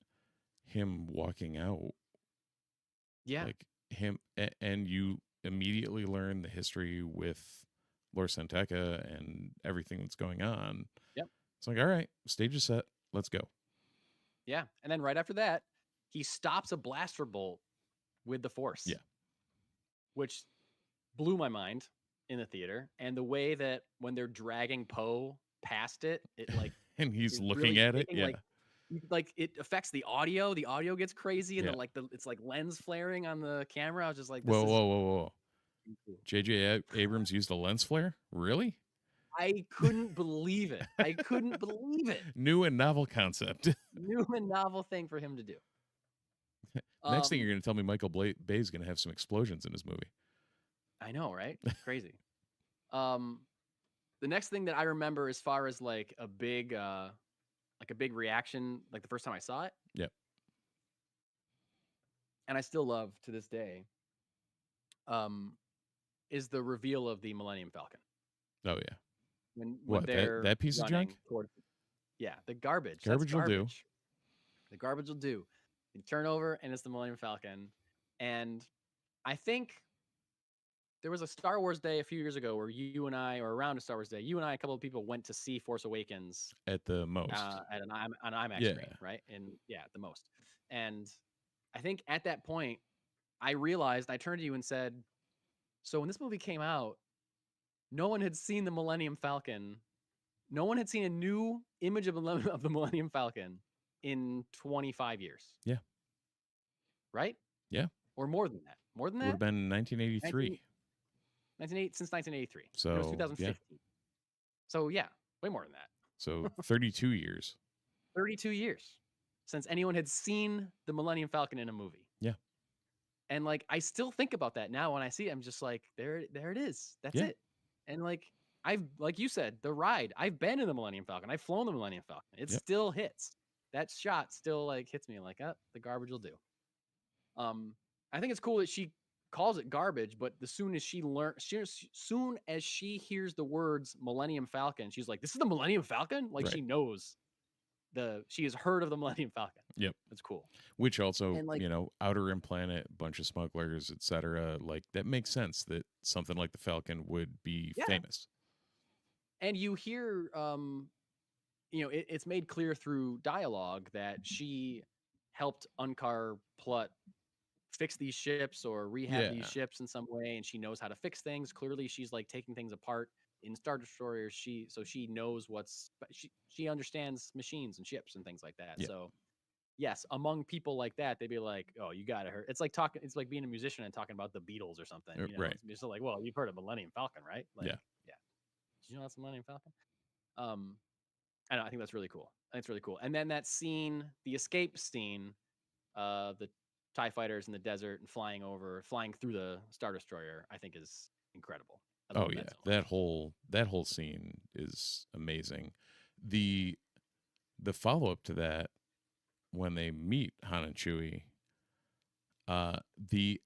him walking out. Yeah. Like him, and you immediately learn the history with Lor Santeca and everything that's going on. Yep. It's like, all right, stage is set. Let's go. Yeah. And then right after that, he stops a blaster bolt with the Force. Yeah. Which blew my mind in the theater. And the way that when they're dragging Poe past it, it like and he's looking really at it. Yeah. Like it affects the audio. The audio gets crazy, and it's like lens flaring on the camera. I was just like, whoa. J.J. Abrams used a lens flare? Really? I couldn't believe it. I couldn't believe it. New and novel concept. New and novel thing for him to do. Next thing you're going to tell me Michael Bay is going to have some explosions in his movie. I know, right? Crazy. The next thing that I remember as far as like a big reaction, like the first time I saw it. Yep. And I still love to this day, is the reveal of the Millennium Falcon. Oh yeah. When they're that piece of junk? The garbage. Garbage will do. The garbage will do. You turn over and it's the Millennium Falcon. And I think there was a Star Wars Day a few years ago where you and I, or around a Star Wars Day, you and I, a couple of people went to see Force Awakens at the most at an IMAX screen, right? And at the most. And I think at that point, I realized, I turned to you and said, so when this movie came out, no one had seen the Millennium Falcon. No one had seen a new image of the Millennium Falcon in 25 years. Yeah. Right? Yeah. Or more than that. More than that? Would have been 1983. Since 1983. So it was 2015. Yeah. So yeah, way more than that. So 32 years. 32 years since anyone had seen the Millennium Falcon in a movie. Yeah. And like I still think about that now when I see it. I'm just like, there it is. That's it. And like like you said, the ride. I've been in the Millennium Falcon. I've flown the Millennium Falcon. It still hits. That shot still like hits me like, the garbage will do. I think it's cool that she calls it garbage, but as soon as she hears the words Millennium Falcon, she's like, this is the Millennium Falcon? Like she knows she has heard of the Millennium Falcon. Yep. That's cool. Which also, outer rim planet, bunch of smugglers, etc. Like that makes sense that something like the Falcon would be famous. And you hear, it's made clear through dialogue that she helped Unkar Plutt fix these ships or rehab these ships in some way, and she knows how to fix things. Clearly, she's like taking things apart in Star Destroyers. She knows she understands machines and ships and things like that. Yeah. So yes, among people like that, they'd be like, "Oh, you gotta hear." It's like talking. It's like being a musician and talking about the Beatles or something. You know, Right. it's just like, well, you've heard of Millennium Falcon, right? Like, Yeah. yeah. Did you know that's Millennium Falcon? Um, I know. I think that's really cool. I think it's really cool. And then that scene, the escape scene, the TIE fighters in the desert and flying through the Star Destroyer, I think is incredible. I Oh love yeah, that so much. that whole scene is amazing. The follow up to that, when they meet Han and Chewie, the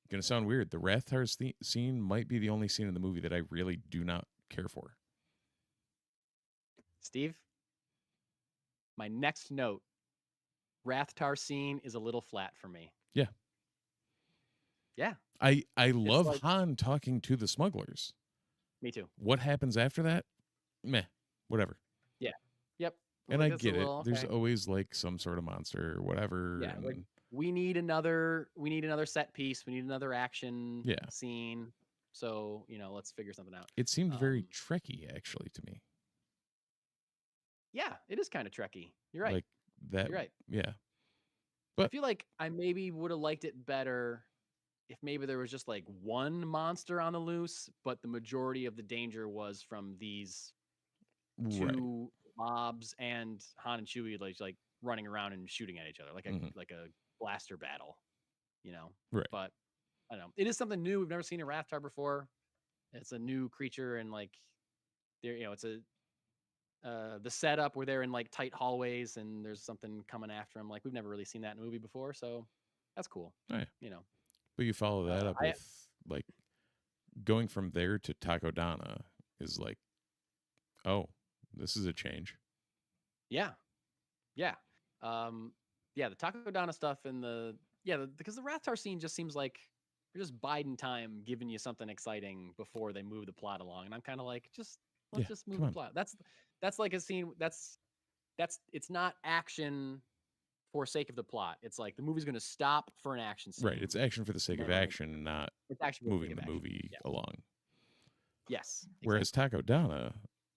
gonna sound weird. The Rathtars scene might be the only scene in the movie that I really do not care for. Steve, my next note: Rathtar scene is a little flat for me. Yeah. Yeah. I love like, Han talking to the smugglers. Me too. What happens after that? Meh. Whatever. Yeah. Yep. And like, I get it. little, There's okay. always like some sort of monster or whatever. Yeah. And Like, we need another set piece. We need another action scene. So, let's figure something out. It seemed very Trekky actually to me. Yeah, it is kind of Trekky. You're right. Like that. You're right. Yeah. But I feel like I maybe would have liked it better if maybe there was just like one monster on the loose, but the majority of the danger was from these two mobs and Han and Chewie like running around and shooting at each other like a blaster battle, Right. But I don't know. It is something new. We've never seen a Rathtar before. It's a new creature, and like there, it's a the setup where they're in like tight hallways and there's something coming after them. Like we've never really seen that in a movie before, so that's cool. Oh, yeah. But you follow that up with like going from there to Takodana is like, oh, this is a change. Yeah. Yeah. The Takodana stuff and because the Rathtar scene just seems like they're just biding time, giving you something exciting before they move the plot along. And I'm kind of like, let's just move the plot. That's like a scene that's it's not action for sake of the plot. It's like the movie's going to stop for an action scene. Right. It's action for the sake of action, not it's actually moving the movie along. Yes. Exactly. Whereas Takodana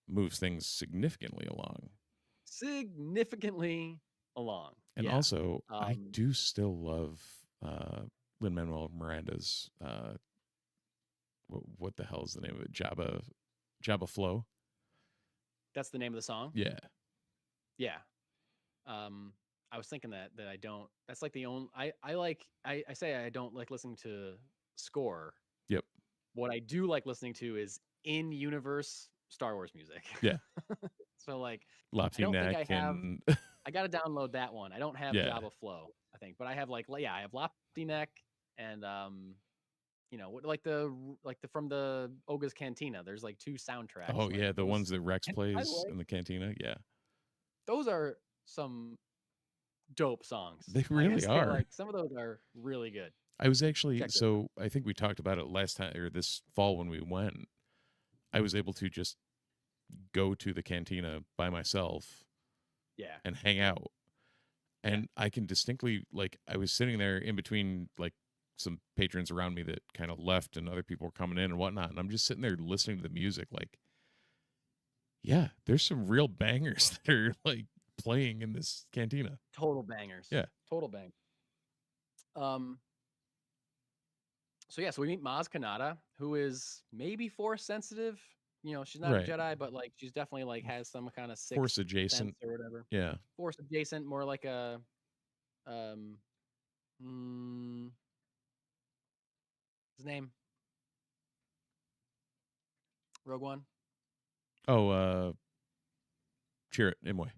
moves things significantly along. And also, I do still love Lin-Manuel Miranda's what the hell is the name of it? Jabba Flow. That's the name of the song? Yeah. Yeah. I was thinking that I don't. That's like the only. I say I don't like listening to score. Yep. What I do like listening to is in-universe Star Wars music. Yeah. So like, Lofty I don't Neck think I have. and I got to download that one. I don't have Jabba Flow, I think, but I have I have Lofty Neck and like the from the Oga's Cantina. There's like 2 soundtracks. Oh yeah, the ones that Rex plays in the cantina. Yeah. Those are some dope songs. They really are. Like some of those are really good. I was actually I think we talked about it last time or this fall when we went. I was able to just go to the cantina by myself. Yeah. And hang out. And I can distinctly like I was sitting there in between like some patrons around me that kind of left and other people were coming in and whatnot. And I'm just sitting there listening to the music like, yeah, there's some real bangers that are like playing in this cantina. Total bangers. Yeah. Total bang. So we meet Maz Kanata, who is maybe Force sensitive. She's not a Jedi, but like she's definitely like has some kind of Force adjacent or whatever. Yeah. Force adjacent, more like a his name? Rogue One. Oh, Chirrut Imwe.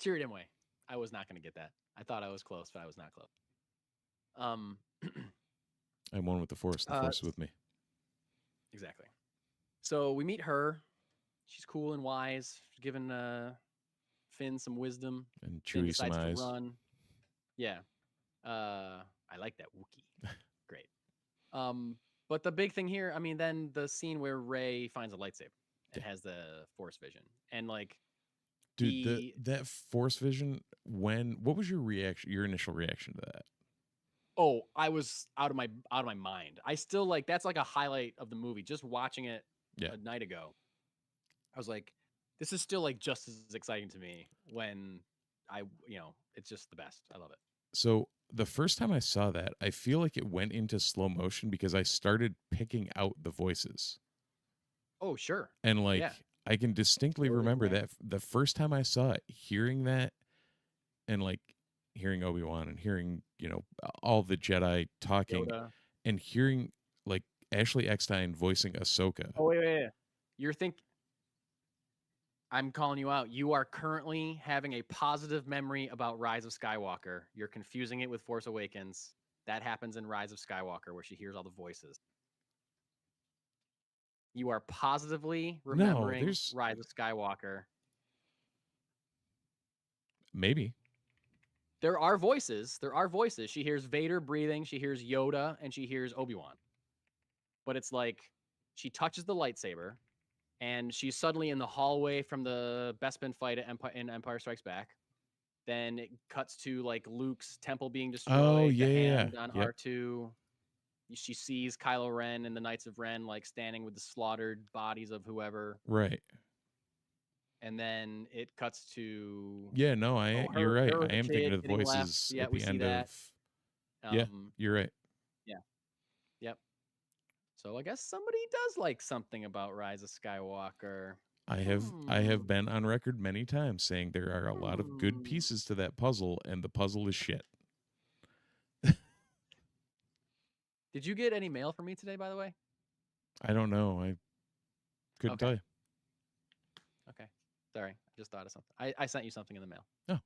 Chirrut Imwe. I was not going to get that. I thought I was close, but I was not close. I'm one with the Force. The Force is with me. Exactly. So we meet her. She's cool and wise. She's giving Finn some wisdom. And Chewie some eyes. To run. Yeah. I like that Wookiee. Great. But the big thing here, then the scene where Rey finds a lightsaber and has the Force vision. And like dude, that Force vision, what was your initial reaction to that? Oh, I was out of my mind. I still like that's like a highlight of the movie. Just watching it a night ago, I was like, this is still like just as exciting to me when it's just the best. I love it. So the first time I saw that, I feel like it went into slow motion because I started picking out the voices. Oh, sure. And like Yeah. I can distinctly Yoda's remember there. that the first time I saw it, hearing that and like hearing Obi-Wan and hearing, all the Jedi talking Yoda. and hearing like Ashley Eckstein voicing Ahsoka. Oh, wait. I'm calling you out. You are currently having a positive memory about Rise of Skywalker. You're confusing it with Force Awakens. That happens in Rise of Skywalker, where she hears all the voices. You are positively remembering there's Rise of Skywalker. maybe. There are voices. She hears Vader breathing. She hears Yoda, and she hears Obi-Wan. But it's like she touches the lightsaber, and she's suddenly in the hallway from the Bespin fight in Empire Strikes Back. Then it cuts to like Luke's temple being destroyed. Oh, the yeah, hand on yep. R2. She sees Kylo Ren and the Knights of Ren like standing with the slaughtered bodies of whoever. Right. And then it cuts to Yeah, no, you're right. I am thinking of the voices Yeah, at we the see end that. of yeah, you're right. Yeah. Yep. So I guess somebody does like something about Rise of Skywalker. I have been on record many times saying there are a lot of good pieces to that puzzle, and the puzzle is shit. Did you get any mail from me today, by the way? I don't know. I couldn't tell you. Okay. Sorry. I just thought of something. I sent you something in the mail. Oh.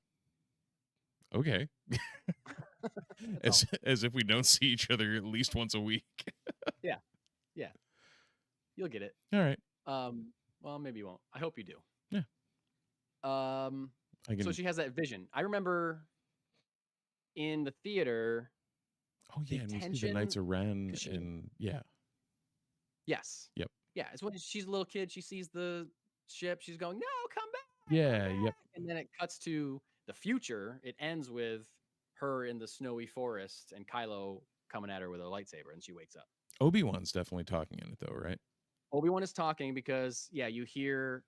Okay. as if we don't see each other at least once a week. Yeah. You'll get it. All right. Well, maybe you won't. I hope you do. Yeah. So she has that vision. I remember in the theater. Oh yeah, and we see the Knights of Ren and yeah. Yes. Yep. Yeah, it's when she's a little kid. She sees the ship. She's going, "No, come back." Yeah. Come back. Yep. And then it cuts to the future. It ends with her in the snowy forest and Kylo coming at her with a lightsaber, and she wakes up. Obi-Wan's definitely talking in it though, right? Obi-Wan is talking because you hear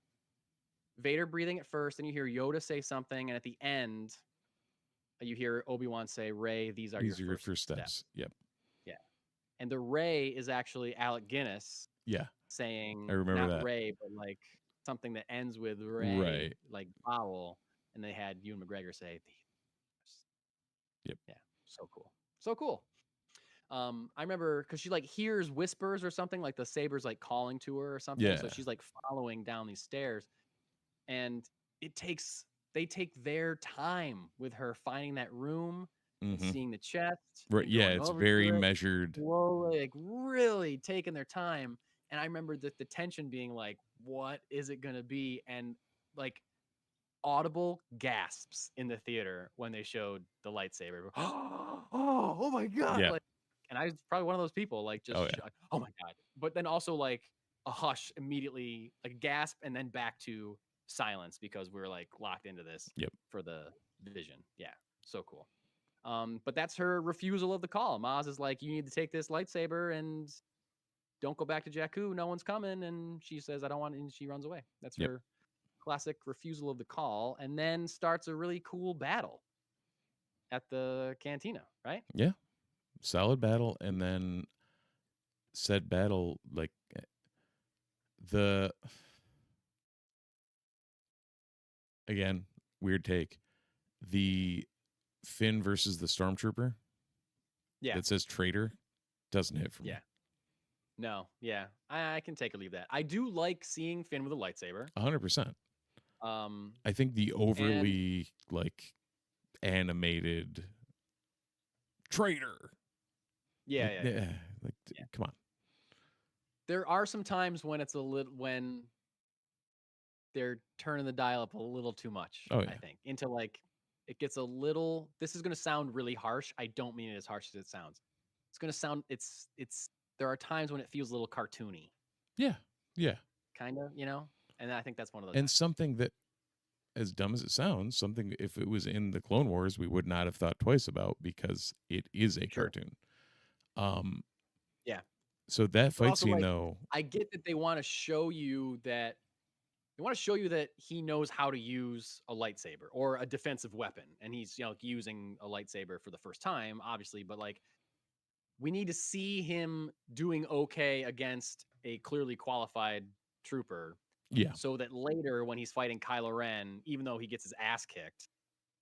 Vader breathing at first, and you hear Yoda say something, and at the end, you hear Obi-Wan say, "Rey, these are your first steps." Yep. Yeah. And the Rey is actually Alec Guinness. Yeah. Saying, I remember not that. Rey, but like something that ends with Rey, right? Like vowel, and they had Ewan McGregor say, "Yep." Yeah. So cool. I remember because she like hears whispers or something, like the saber's like calling to her or something. Yeah. So she's like following down these stairs, and they take their time with her finding that room, and seeing the chest. Right. Yeah, it's very measured. Slowly, like really taking their time. And I remember the tension being like, what is it gonna be? And like audible gasps in the theater when they showed the lightsaber. Oh my god! Yeah. Like, and I was probably one of those people, like just like, oh my god. But then also like a hush immediately, like a gasp, and then back to silence because we're like locked into this. Yep. For the vision. Yeah, so cool. But that's her refusal of the call. Maz is like, you need to take this lightsaber and don't go back to Jakku. No one's coming. And she says, I don't want it. And she runs away. That's her classic refusal of the call. And then starts a really cool battle at the cantina, right? Yeah. Solid battle. And then said battle, like again, weird take. The Finn versus the Stormtrooper. Yeah. That says traitor doesn't hit for me. Yeah. No. Yeah. I can take or leave that. I do like seeing Finn with a lightsaber. 100%. I think the overly like animated traitor. Yeah. Like, come on. There are some times when it's when they're turning the dial up a little too much. Oh, yeah. I think into like it gets a little. This is going to sound really harsh. I don't mean it as harsh as it sounds. It's going to sound. It's. There are times when it feels a little cartoony. Yeah. Kind of, and I think that's one of those. And something that, as dumb as it sounds, something if it was in the Clone Wars, we would not have thought twice about because it is a cartoon. Yeah. So that fight also, scene, like, though, I get that they want to show you that they want to show you that he knows how to use a lightsaber or a defensive weapon, and he's using a lightsaber for the first time, obviously. But like, we need to see him doing okay against a clearly qualified trooper, Yeah. so that later when he's fighting Kylo Ren, even though he gets his ass kicked,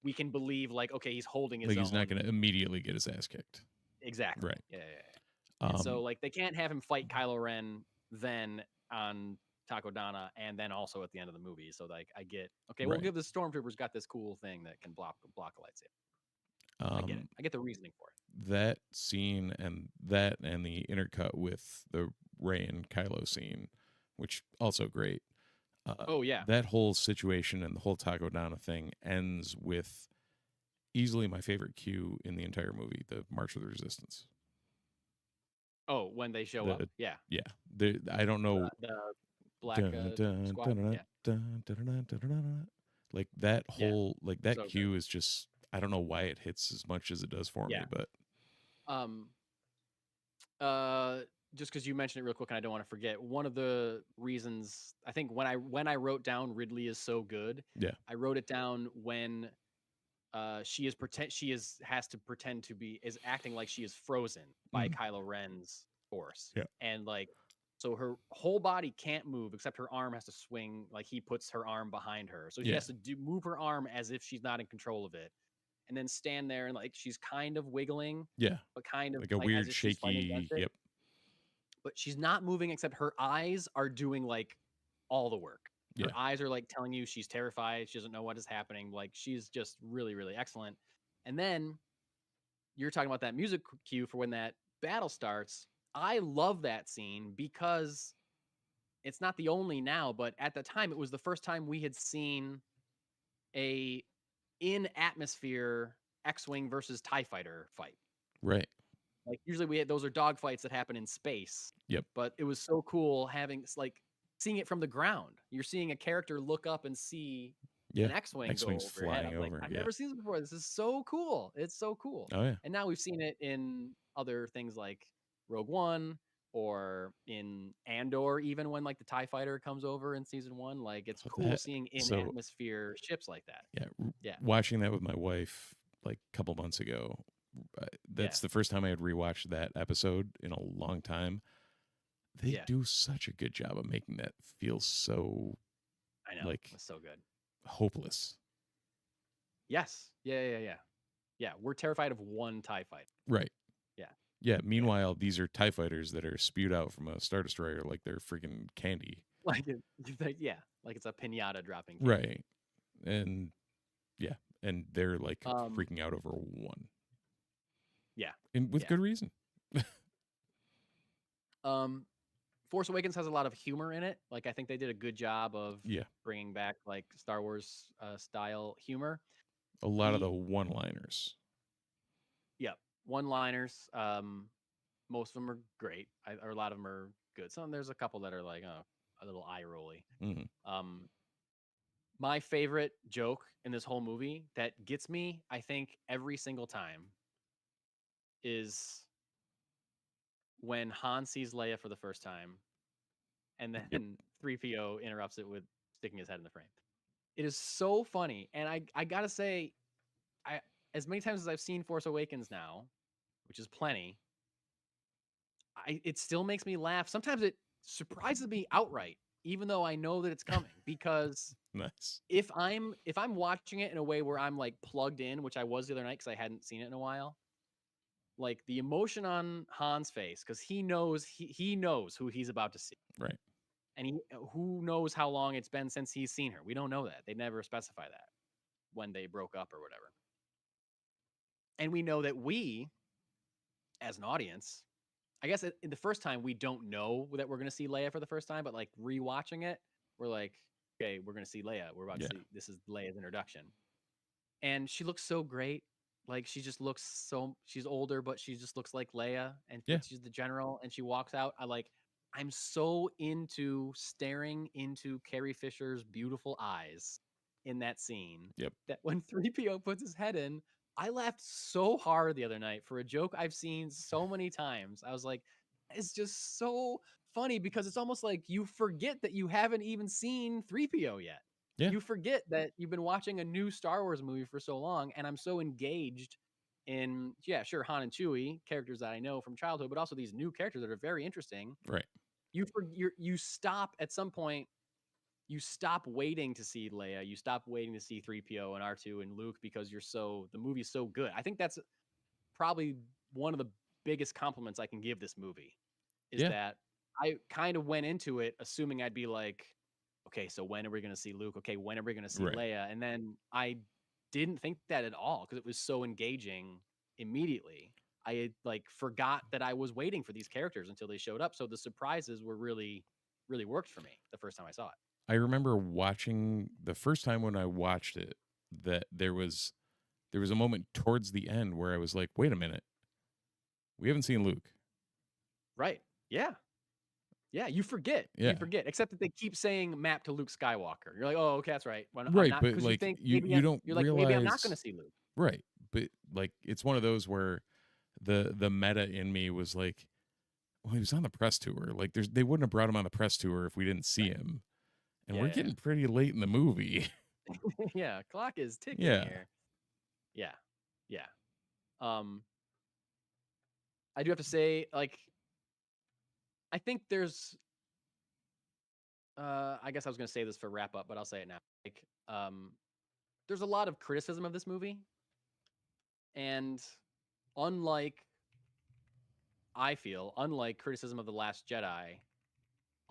we can believe like, okay, he's holding his Like own. he's not going to immediately get his ass kicked. Exactly. Right. Yeah. And so like they can't have him fight Kylo Ren then on Takodana and then also at the end of the movie. So like I get, okay, we'll Right. give the stormtroopers got this cool thing that can block a lightsaber. I get it. I get the reasoning for it. That scene and the intercut with the Rey and Kylo scene, which also great. Oh yeah. That whole situation and the whole Takodana thing ends with easily my favorite cue in the entire movie, the March of the Resistance. Oh, when they show up. Yeah. Yeah. I don't know. The black squad. Like that whole that So cue good. is just, I don't know why it hits as much as it does for me, but just because you mentioned it real quick and I don't want to forget, one of the reasons I think when I wrote down Ridley is so good, I wrote it down when she has to pretend to be acting like she is frozen by Kylo Ren's force. Yeah. And like, so her whole body can't move except her arm has to swing, like he puts her arm behind her. So she has to move her arm as if she's not in control of it. And then stand there and like she's kind of wiggling. Yeah. But kind of like a weird shaky. Yep. But she's not moving except her eyes are doing like all the work. Her eyes are like telling you she's terrified. She doesn't know what is happening. Like she's just really, really excellent. And then you're talking about that music cue for when that battle starts. I love that scene because it's not the only now, but at the time it was the first time we had seen a in atmosphere X-Wing versus TIE fighter fight. Right. Like usually those are dog fights that happen in space. Yep. But it was so cool seeing it from the ground. You're seeing a character look up and see an X-Wing X-Wings go overhead. flying over. I've never seen this before. This is so cool. It's so cool. Oh yeah. And now we've seen it in other things like Rogue One or in Andor, even when like the TIE fighter comes over in season 1. Like it's cool seeing in atmosphere ships like that. Yeah. Watching that with my wife like a couple months ago. That's the first time I had rewatched that episode in a long time. They do such a good job of making that feel so, I know, like, it's so good, hopeless. Yes, yeah. We're terrified of one TIE fighter, right? Yeah. Meanwhile, these are TIE fighters that are spewed out from a Star Destroyer like they're freaking candy. Like it's a pinata dropping. Candy. Right, and they're like freaking out over one. Yeah, and with good reason. Force Awakens has a lot of humor in it. Like I think they did a good job of bringing back like Star Wars style humor. A lot of the one-liners. Yep, one-liners. Most of them are great, or a lot of them are good. There's a couple that are like a little eye-rolly. My favorite joke in this whole movie that gets me, I think, every single time is when Han sees Leia for the first time, and then 3PO interrupts it with sticking his head in the frame. It is so funny, and I gotta say, as many times as I've seen Force Awakens now, which is plenty, it still makes me laugh. Sometimes it surprises me outright, even though I know that it's coming. Because nice. If I'm watching it in a way where I'm like plugged in, which I was the other night because I hadn't seen it in a while. Like the emotion on Han's face, because he knows who he's about to see, right? And who knows how long it's been since he's seen her. We don't know that. They never specify that when they broke up or whatever. And we know that we, as an audience, I guess in the first time we don't know that we're going to see Leia for the first time, but like rewatching it, we're like, okay, we're going to see Leia. We're about to see. This is Leia's introduction, and she looks so great. Like she just looks she's older, but she just looks like Leia, and she's the general, and she walks out. I'm so into staring into Carrie Fisher's beautiful eyes in that scene. That when 3PO puts his head in, I laughed so hard the other night for a joke I've seen so many times. I was like, it's just so funny because it's almost like you forget that you haven't even seen 3PO yet. Yeah. You forget that you've been watching a new Star Wars movie for so long, and I'm so engaged in, yeah, sure, Han and Chewie, characters that I know from childhood, but also these new characters that are very interesting. Right. You stop at some point. You stop waiting to see Leia. You stop waiting to see 3PO and R2 and Luke because the movie's so good. I think that's probably one of the biggest compliments I can give this movie is that I kind of went into it assuming I'd be like, okay, so when are we going to see Luke? Okay, when are we going to see Leia? And then I didn't think that at all because it was so engaging immediately. I had like forgot that I was waiting for these characters until they showed up. So the surprises were really worked for me the first time I saw it. I remember watching the first time when I watched it that there was a moment towards the end where I was like, wait a minute. We haven't seen Luke. Right. Yeah. Yeah, you forget. Yeah. You forget. Except that they keep saying map to Luke Skywalker. You're like, oh, okay, that's right. Well, Right, not, but like you don't you're like, realize, maybe I'm not going to see Luke. Right, but like it's one of those where the meta in me was like, well, he was on the press tour. Like they wouldn't have brought him on the press tour if we didn't see him. And we're getting pretty late in the movie. Yeah, clock is ticking here. Yeah. Yeah. I do have to say, like, I think there's I guess I was gonna say this for wrap up, but I'll say it now. Like, there's a lot of criticism of this movie. And unlike criticism of The Last Jedi,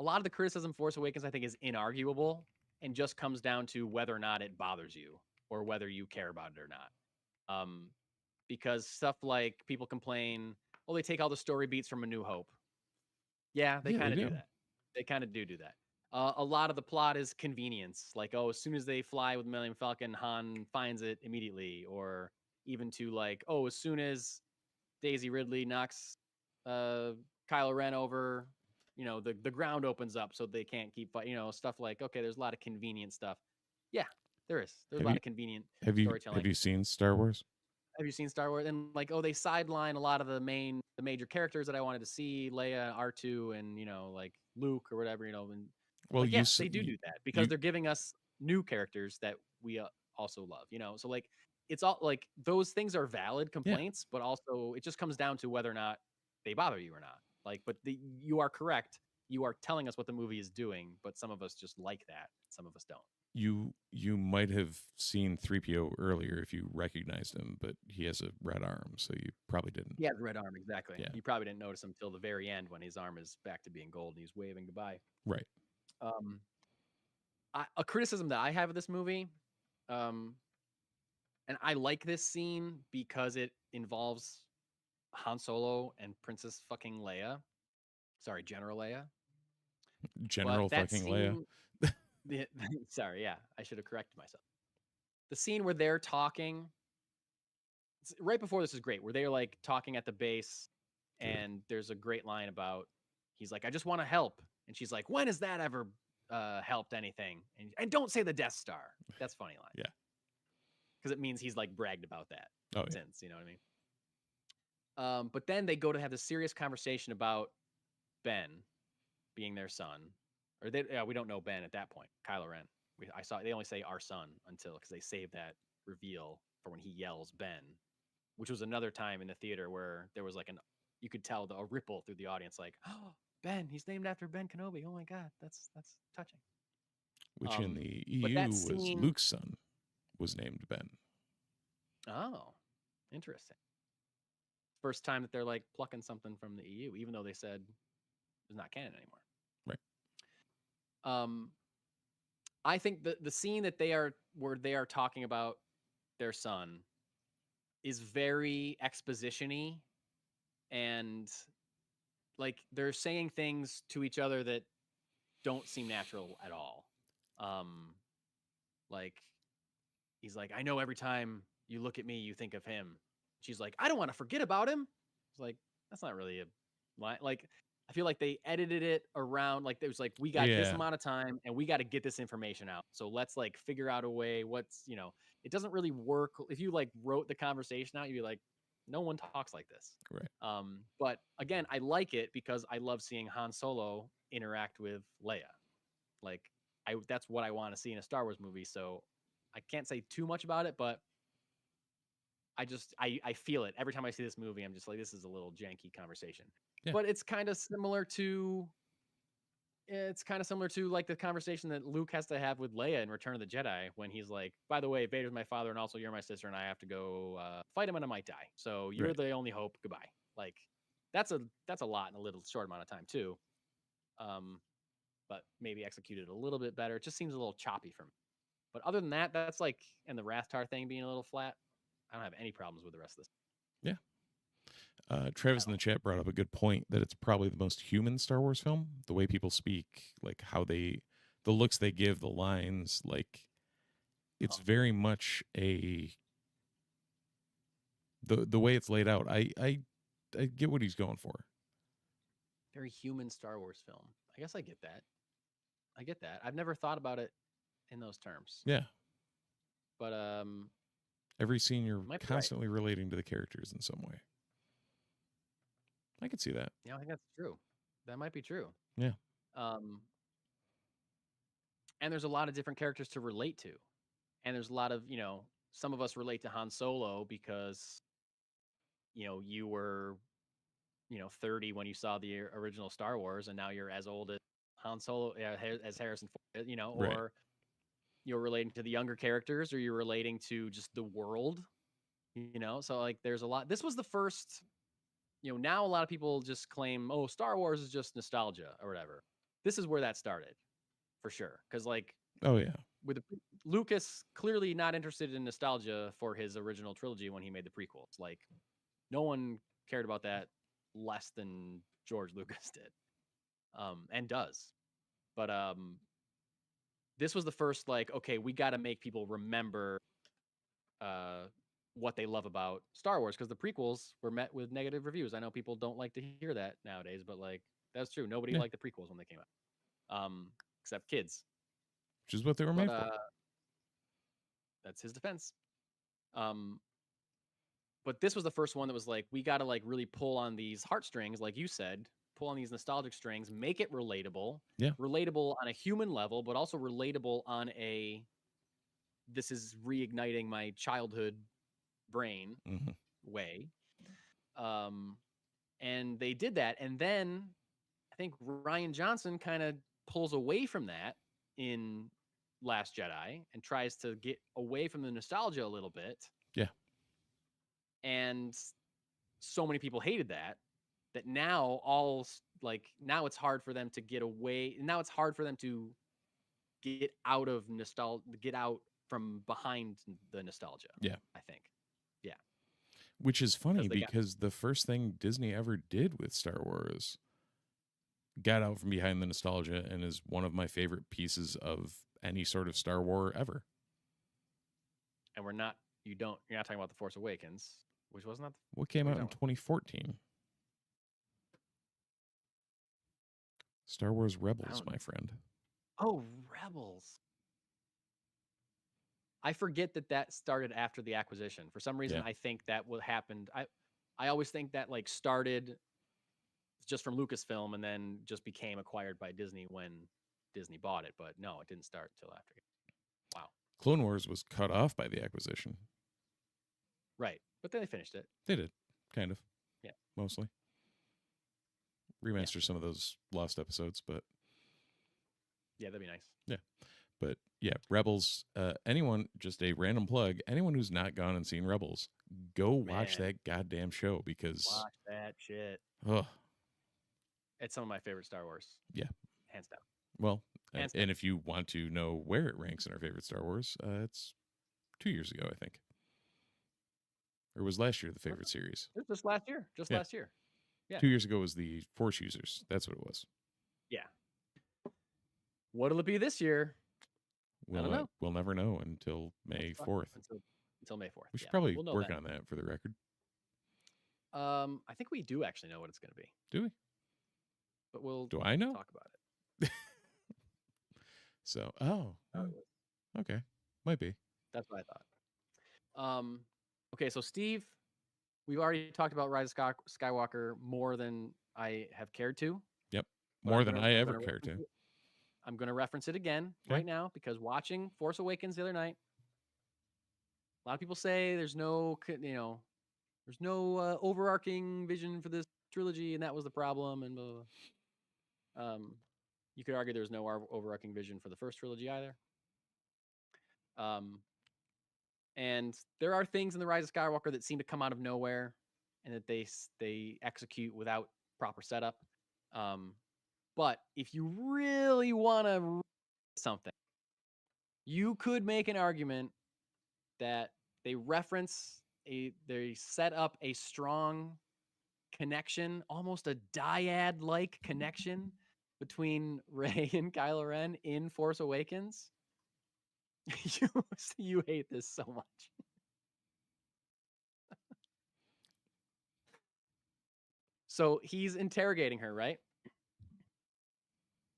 a lot of the criticism of Force Awakens I think is inarguable and just comes down to whether or not it bothers you or whether you care about it or not. Because stuff like people complain, well, they take all the story beats from A New Hope. Yeah, they kind of do that. They kind of do that. A lot of the plot is convenience. Like, oh, as soon as they fly with Millennium Falcon, Han finds it immediately. Or even to like, oh, as soon as Daisy Ridley knocks Kylo Ren over, you know, the ground opens up so they can't keep fighting, you know, stuff like, okay, there's a lot of convenient stuff. Yeah, there's a lot of convenient storytelling. Have you seen Star Wars? Have you seen Star Wars? And like, oh, they sideline a lot of the major characters that I wanted to see, Leia, R2, and, you know, like Luke or whatever, you know. And well, like, yes, they do that because they're giving us new characters that we also love, you know. So like, it's all like those things are valid complaints, but also it just comes down to whether or not they bother you or not. Like, but you are correct. You are telling us what the movie is doing, but some of us just like that. Some of us don't. You might have seen 3PO earlier if you recognized him, but he has a red arm, so you probably didn't. He has a red arm, exactly. Yeah. You probably didn't notice him until the very end when his arm is back to being gold and he's waving goodbye. Right. A criticism that I have of this movie, and I like this scene because it involves Han Solo and Princess fucking Leia. Sorry, General Leia. General fucking Leia. Sorry, yeah, I should have corrected myself. The scene where they're talking, right before this is great, where they're like talking at the base, and there's a great line about, he's like, I just want to help. And she's like, when has that ever helped anything? And don't say the Death Star. That's a funny line. Yeah. Because it means he's like bragged about that since, you know what I mean? But then they go to have this serious conversation about Ben being their son. Or we don't know Ben at that point. Kylo Ren. They only say our son because they saved that reveal for when he yells Ben, which was another time in the theater where there was like you could tell a ripple through the audience, like, oh, Ben, he's named after Ben Kenobi. Oh my God, that's touching. Which in the EU was Luke's son was named Ben. Oh, interesting. First time that they're like plucking something from the EU, even though they said it's not canon anymore. I think the scene that where they are talking about their son is very exposition-y, and like they're saying things to each other that don't seem natural at all. Like he's like, I know every time you look at me, you think of him. She's like, I don't want to forget about him. It's like, that's not really a line. Like, I feel like they edited it around, like there was like, we got this amount of time and we got to get this information out. So let's like figure out a way it doesn't really work. If you like wrote the conversation out, you'd be like, No one talks like this. Right. But again, I like it because I love seeing Han Solo interact with Leia. Like, that's what I want to see in a Star Wars movie. So I can't say too much about it, but I feel it every time I see this movie. I'm just like, this is a little janky conversation. Yeah. But it's kind of similar to like the conversation that Luke has to have with Leia in Return of the Jedi when he's like, by the way, Vader's my father and also you're my sister and I have to go fight him and I might die. So you're Right. the only hope. Goodbye. Like, that's a lot in a little short amount of time too. But maybe executed a little bit better. It just seems a little choppy for me. But other than that, that's like, and the Rathtar thing being a little flat, I don't have any problems with the rest of this. Yeah. Travis in the chat brought up a good point that it's probably the most human Star Wars film. The way people speak, like the looks they give, the lines, like it's very much the way it's laid out. I get what he's going for. Very human Star Wars film. I guess I get that. I've never thought about it in those terms. Yeah. But every scene you're might be constantly relating to the characters in some way. I could see that. Yeah, I think that's true. That might be true. Yeah. And there's a lot of different characters to relate to. And there's a lot of, some of us relate to Han Solo because, you were, 30 when you saw the original Star Wars, and now you're as old as Han Solo, as Harrison Ford, or Right. you're relating to the younger characters, or you're relating to just the world, So like, there's a lot. This was the first, now a lot of people just claim, oh, Star Wars is just nostalgia or whatever. This is where that started, for sure. Because like, Oh yeah. with Lucas clearly not interested in nostalgia for his original trilogy when he made the prequels. Like, no one cared about that less than George Lucas did, and does. But this was the first, like, okay, we got to make people remember what they love about Star Wars, because the prequels were met with negative reviews. I know people don't like to hear that nowadays, but like, that's true. Nobody liked the prequels when they came out, except kids. Which is what they were made for. That's his defense. But this was the first one that was like, we got to like really pull on these heartstrings, like you said, pull on these nostalgic strings, make it relatable. Yeah. Relatable on a human level, but also relatable on this is reigniting my childhood brain way. And they did that. And then I think Rian Johnson kind of pulls away from that in Last Jedi and tries to get away from the nostalgia a little bit. Yeah. And so many people hated that now now it's hard for them to get away. Now it's hard for them to get out of nostalgia, get out from behind the nostalgia. Yeah. I think. Yeah. Which is funny because the first thing Disney ever did with Star Wars got out from behind the nostalgia and is one of my favorite pieces of any sort of Star Wars ever. And you're not talking about The Force Awakens, which was not what came out in 2014. Star Wars Rebels, my friend. Oh, Rebels. I forget that started after the acquisition. For some reason, I think that what happened. I always think that like started just from Lucasfilm and then just became acquired by Disney when Disney bought it. But no, it didn't start till after. Wow. Clone Wars was cut off by the acquisition. Right. But then they finished it. They did. Kind of. Yeah. Mostly. Remaster some of those lost episodes, but yeah, that'd be nice. Yeah. But yeah, Rebels, anyone, just a random plug, anyone who's not gone and seen Rebels, go watch that goddamn show because watch that shit. Ugh. It's some of my favorite Star Wars. Yeah. Hands down. Well, and if you want to know where it ranks in our favorite Star Wars, it's 2 years ago, I think. Or was last year the favorite series? It was just last year. Last year. Yeah. 2 years ago was the Force Users. That's what it was. Yeah. What'll it be this year? I don't know. We'll never know until May 4th. Until May 4th. We should probably work on that for the record. I think we do actually know what it's going to be. Do we? But Do I know? Talk about it. So, okay. Might be. That's what I thought. Okay, so Steve, we've already talked about Rise of Skywalker more than I have cared to. Yep. but More I'm than gonna- I I'm ever gonna care to. reference it. I'm going to reference it again Okay. right now because watching Force Awakens the other night, a lot of people say there's no, there's no overarching vision for this trilogy, and that was the problem. And blah, blah, blah. You could argue there's no overarching vision for the first trilogy either. And there are things in the Rise of Skywalker that seem to come out of nowhere, and that they execute without proper setup. But if you really want to something, you could make an argument that they set up a strong connection, almost a dyad-like connection between Rey and Kylo Ren in Force Awakens. You hate this so much. So he's interrogating her, right?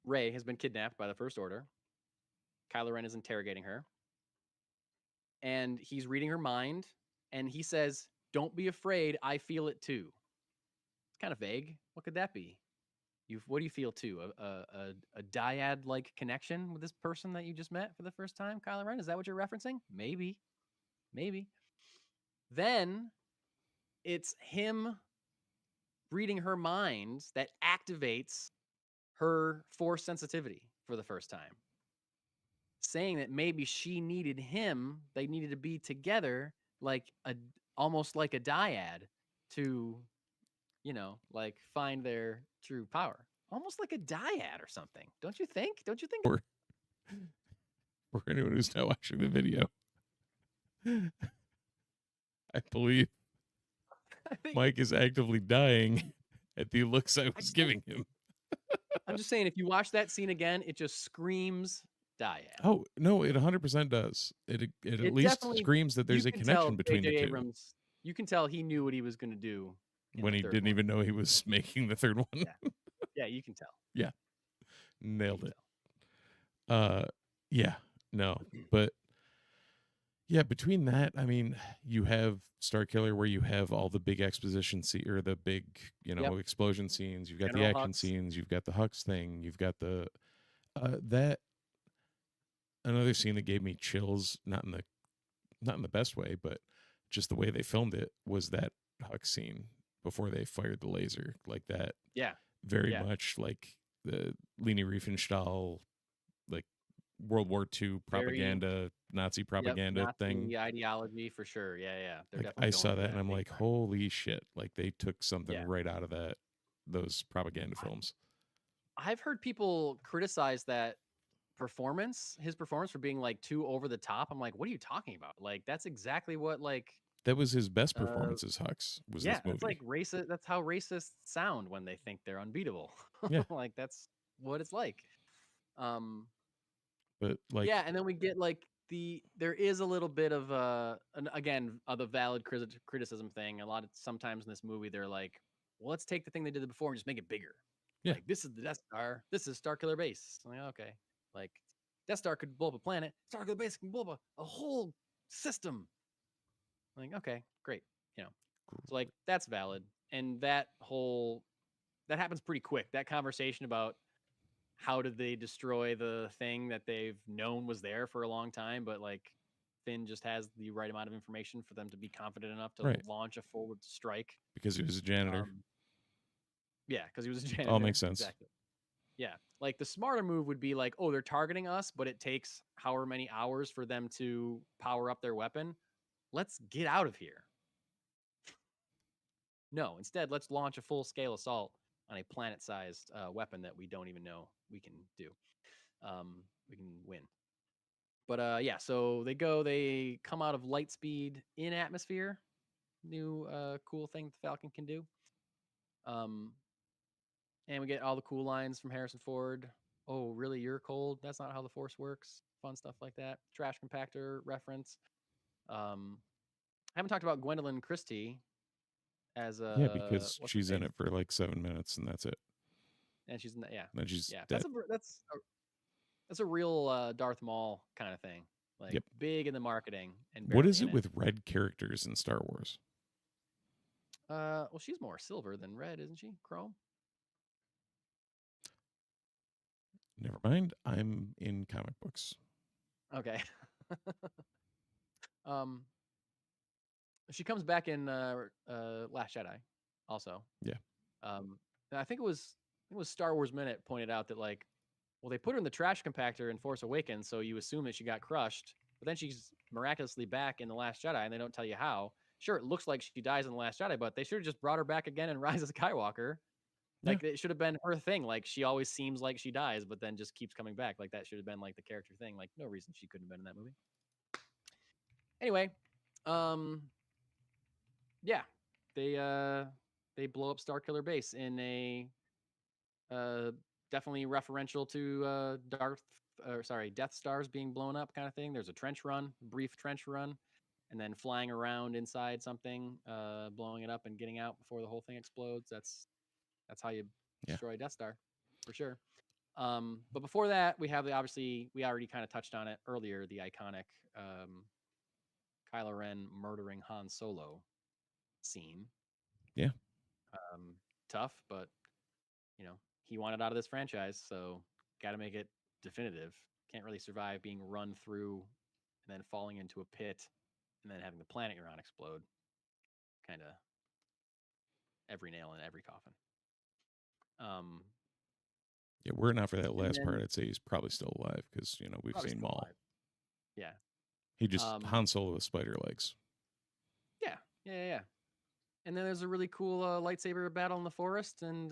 Rey has been kidnapped by the First Order. Kylo Ren is interrogating her. And he's reading her mind. And he says, "Don't be afraid. I feel it too." It's kind of vague. What could that be? What do you feel too? A dyad-like connection with this person that you just met for the first time, Kylo Ren? Is that what you're referencing? Maybe. Then it's him reading her mind that activates her Force sensitivity for the first time, saying that maybe she needed him. They needed to be together, almost like a dyad, to, like find their true power. Almost like a dyad or something. Don't you think? For anyone who's not watching the video, I believe Mike is actively dying at the looks I was giving him. I'm just saying, if you watch that scene again, it just screams dyad. Oh, no, it 100% does. It at least screams that there's a connection between the two. You can tell he knew what he was going to do when he didn't even know he was making the third one. Yeah, you can tell. Yeah. Nailed it. Yeah, no. But yeah, between that, I mean, you have Starkiller where you have all the big exposition or the big, explosion scenes. You've got General the action Hux. Scenes. You've got the Hux thing. You've got the another scene that gave me chills, not in the best way, but just the way they filmed it was that Hux scene before they fired the laser, like that. Yeah. Very much like the Leni Riefenstahl, like World War II propaganda, Nazi propaganda thing. Nazi ideology for sure. Yeah. Like, I saw that and I'm like, holy shit! Like they took something right out of those propaganda films. I've heard people criticize that his performance for being like too over the top. I'm like, what are you talking about? Like that's exactly what that was his best performance as Hux was this movie. It's like racist. That's how racists sound when they think they're unbeatable. Yeah. Like that's what it's like. But like, yeah, and then we get there is a little bit of the valid criticism thing. Sometimes in this movie they're like, well, let's take the thing they did before and just make it bigger. Yeah. Like this is the Death Star. This is Starkiller Base. I'm like, okay. Like Death Star could blow up a planet. Starkiller Base can blow up a whole system. I'm like, okay, great. So like that's valid. And that happens pretty quick. That conversation about how did they destroy the thing that they've known was there for a long time, but like Finn just has the right amount of information for them to be confident enough to launch a forward strike. Because he was a janitor. Because he was a janitor. All makes sense. Exactly. Yeah. Like the smarter move would be like, oh, they're targeting us, but it takes however many hours for them to power up their weapon. Let's get out of here. No, instead, let's launch a full-scale assault on a planet-sized weapon that we don't even know we can do. We can win. But so they come out of light speed in atmosphere. New cool thing the Falcon can do. And we get all the cool lines from Harrison Ford. Oh, really? You're cold? That's not how the Force works. Fun stuff like that. Trash compactor reference. I haven't talked about Gwendolyn Christie as because she's in it for like 7 minutes and that's it. And she's in that, And she's dead. That's a real Darth Maul kind of thing. Like big in the marketing. And what is it with red characters in Star Wars? Well, she's more silver than red, isn't she? Chrome. Never mind. I'm in comic books. Okay. um, she comes back in Last Jedi, also. Yeah. And I think it was Star Wars Minute pointed out that like, well, they put her in the trash compactor in Force Awakens, so you assume that she got crushed, but then she's miraculously back in the Last Jedi, and they don't tell you how. Sure, it looks like she dies in the Last Jedi, but they should have just brought her back again in Rise of Skywalker. Like it should have been her thing. Like she always seems like she dies, but then just keeps coming back. Like that should have been like the character thing. Like no reason she couldn't have been in that movie. Anyway, yeah, they blow up Starkiller Base in a definitely referential to Death Stars being blown up kind of thing. There's a trench run, brief trench run, and then flying around inside something, blowing it up and getting out before the whole thing explodes. That's how you destroy Death Star, for sure. But before that, we have we already kind of touched on it earlier, the iconic Kylo Ren murdering Han Solo scene. Yeah. Tough, but he wanted out of this franchise, so got to make it definitive. Can't really survive being run through and then falling into a pit and then having the planet you're on explode. Kind of every nail in every coffin. Yeah, were it not for that last part, I'd say he's probably still alive because we've seen Maul. Alive. Yeah, he just Han Solo with spider legs. Yeah. And then there's a really cool lightsaber battle in the forest, and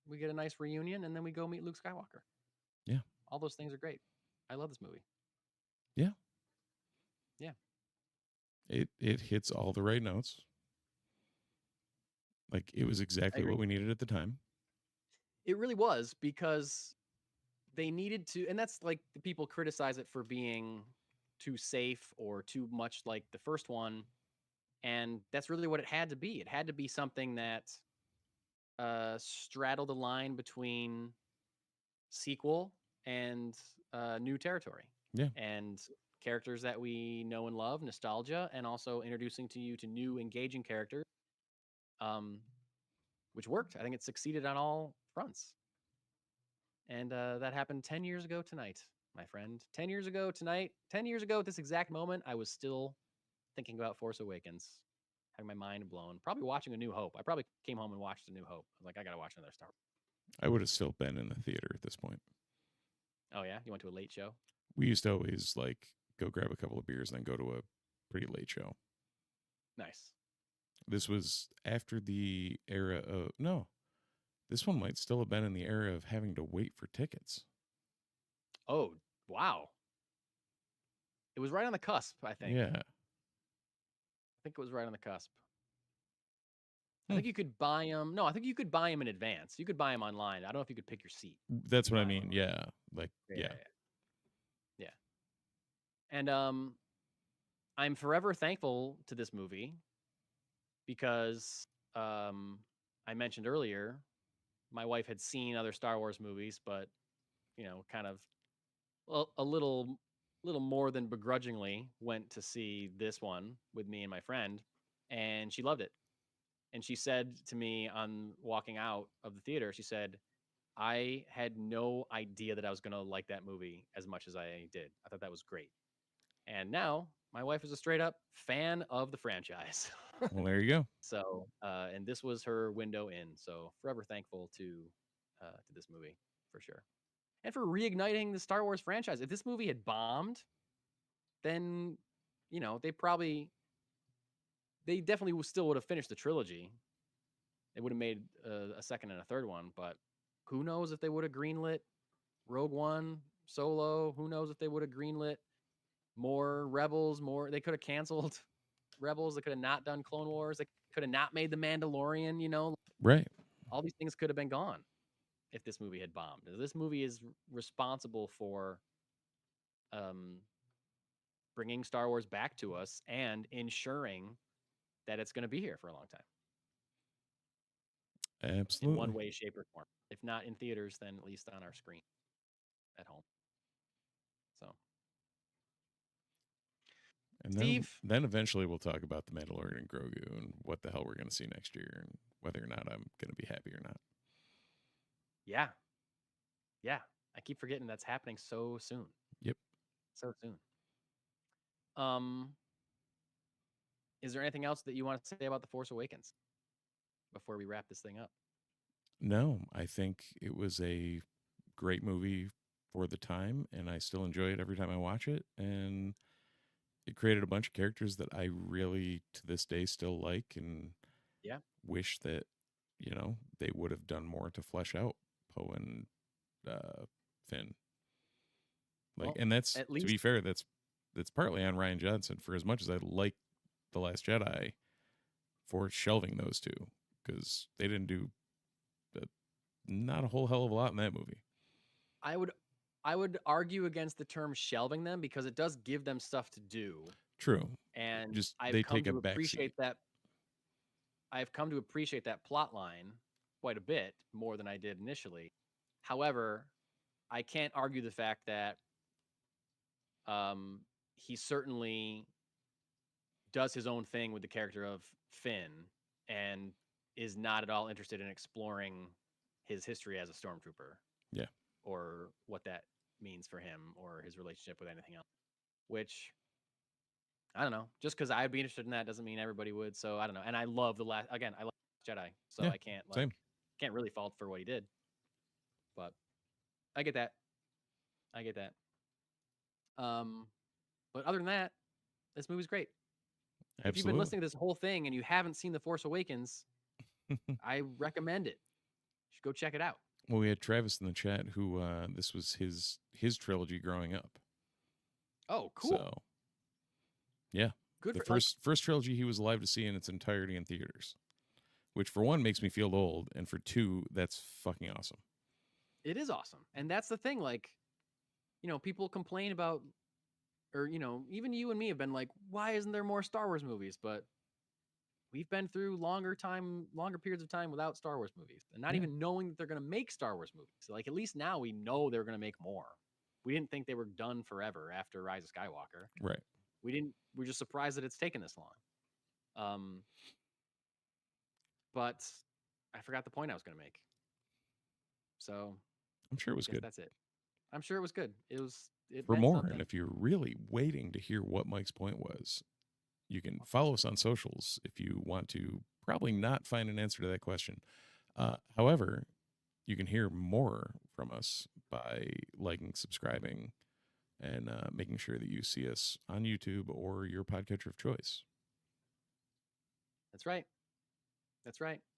we get a nice reunion, and then we go meet Luke Skywalker. Yeah, all those things are great. I love this movie. Yeah. It hits all the right notes. Like it was exactly what we needed at the time. It really was, because they needed to, and that's like the people criticize it for being too safe or too much like the first one, and that's really what it had to be. It had to be something that straddled the line between sequel and new territory. Yeah. And characters that we know and love, nostalgia, and also introducing to you to new engaging characters, which worked. I think it succeeded on all fronts. And that happened 10 years ago tonight, my friend. 10 years ago tonight, 10 years ago at this exact moment, I was still thinking about Force Awakens, having my mind blown, probably watching A New Hope. I probably came home and watched A New Hope. I was like, I got to watch another Star Wars. I would have still been in the theater at this point. Oh, yeah? You went to a late show? We used to always like go grab a couple of beers and then go to a pretty late show. Nice. This was after the era of... No. This one might still have been in the era of having to wait for tickets. Oh, wow. It was right on the cusp, I think. Yeah. I think it was right on the cusp. I think you could buy them. No, I think you could buy them in advance. You could buy them online. I don't know if you could pick your seat. That's what I mean. Yeah. Like, yeah. And I'm forever thankful to this movie because I mentioned earlier, my wife had seen other Star Wars movies, but kind of a little more than begrudgingly went to see this one with me and my friend, and she loved it. And she said to me on walking out of the theater, she said, I had no idea that I was going to like that movie as much as I did. I thought that was great. And now my wife is a straight up fan of the franchise. Well, there you go. So, and this was her window in. So forever thankful to this movie for sure. And for reigniting the Star Wars franchise. If this movie had bombed, then, they definitely still would have finished the trilogy. They would have made a second and a third one, but who knows if they would have greenlit Rogue One, Solo. Who knows if they would have greenlit more Rebels, they could have canceled Rebels. They could have not done Clone Wars. They could have not made The Mandalorian, Right. All these things could have been gone if this movie had bombed. This movie is responsible for bringing Star Wars back to us and ensuring that it's going to be here for a long time. Absolutely. In one way, shape, or form. If not in theaters, then at least on our screen at home. So. And Steve? then eventually we'll talk about the Mandalorian and Grogu and what the hell we're going to see next year and whether or not I'm going to be happy or not. Yeah. Yeah. I keep forgetting that's happening so soon. Yep. So soon. Is there anything else that you want to say about The Force Awakens before we wrap this thing up? No, I think it was a great movie for the time, and I still enjoy it every time I watch it. And it created a bunch of characters that I really, to this day, still like and wish that, they would have done more to flesh out Poe and Finn. And that's, at to least, be fair, that's partly on Rian Johnson, for as much as I like The Last Jedi, for shelving those two, because they didn't do not a whole hell of a lot in that movie. I would argue against the term shelving them because it does give them stuff to do. True. And just I've they come take to a appreciate backseat. that. I've come to appreciate that plot line quite a bit more than I did initially. However, I can't argue the fact that he certainly does his own thing with the character of Finn and is not at all interested in exploring his history as a stormtrooper. Yeah. Or what that means for him or his relationship with anything else. Which, I don't know. Just because I'd be interested in that doesn't mean everybody would. So I don't know. And I love I love Jedi. So Yeah, I can't same. can't really fault for what he did. But I get that. But other than that, this movie's great. Absolutely. If you've been listening to this whole thing and you haven't seen The Force Awakens, I recommend it. You should go check it out. Well, we had Travis in the chat who this was his trilogy growing up. Oh, cool. So, yeah. Good. The first trilogy he was alive to see in its entirety in theaters, which for one makes me feel old, and for two, that's fucking awesome. It is awesome. And that's the thing, people complain about, or, even you and me have been like, why isn't there more Star Wars movies? But we've been through longer periods of time without Star Wars movies and not even knowing that they're going to make Star Wars movies. So, at least now we know they're going to make more. We didn't think they were done forever after Rise of Skywalker. Right. We're just surprised that it's taken this long. But I forgot the point I was going to make. So I'm sure it was good. That's it. I'm sure it was good. For more, something. And if you're really waiting to hear what Mike's point was, you can follow us on socials if you want to probably not find an answer to that question. However, you can hear more from us by liking, subscribing, and making sure that you see us on YouTube or your podcatcher of choice. That's right.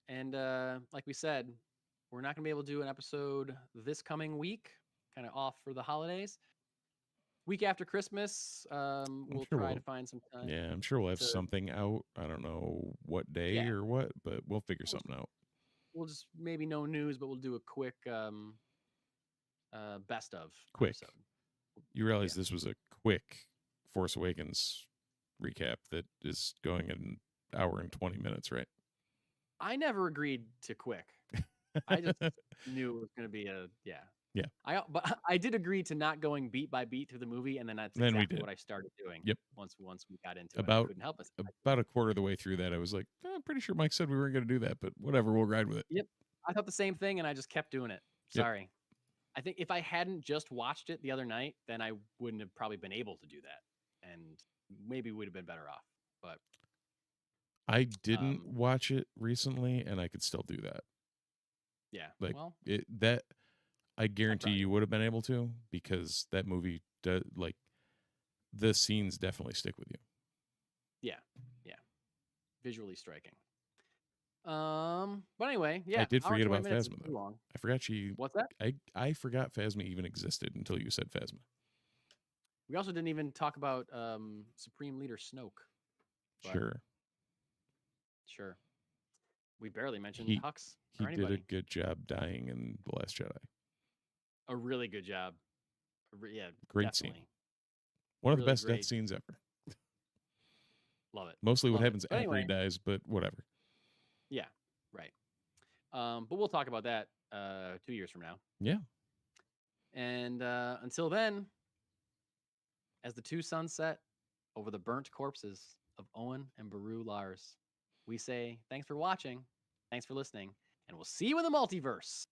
And like we said, we're not going to be able to do an episode this coming week, kind of off for the holidays. Week after Christmas, we'll try to find some time. Yeah, I'm sure we'll have something out. I don't know what day or what, but we'll figure something out. We'll just maybe no news, but we'll do a quick best of episode. You realize this was a quick Force Awakens recap that is going an hour and 20 minutes, right? I never agreed to quick. I just knew it was going to be Yeah. But I did agree to not going beat by beat through the movie, and then that's exactly what I started doing. Yep. Once we got into it, I couldn't help us. About a quarter of the way through that, I was like, I'm pretty sure Mike said we weren't going to do that, but whatever, we'll ride with it. Yep. I thought the same thing, and I just kept doing it. Sorry. Yep. I think if I hadn't just watched it the other night, then I wouldn't have probably been able to do that, and maybe would have been better off. But I didn't watch it recently, and I could still do that. Yeah. I guarantee you would have been able to, because that movie does, the scenes definitely stick with you. Yeah. Visually striking. But anyway, yeah. I did forget about Phasma though. I forgot What's that? I forgot Phasma even existed until you said Phasma. We also didn't even talk about Supreme Leader Snoke. Sure. We barely mentioned Hux. He did a good job dying in The Last Jedi. A really good job. Yeah, great scene. One of the best death scenes ever. Love it. Mostly what happens after he dies, but whatever. Yeah, right. But we'll talk about that 2 years from now. Yeah. And until then, as the two suns set over the burnt corpses of Owen and Baru Lars. We say thanks for watching, thanks for listening, and we'll see you in the multiverse.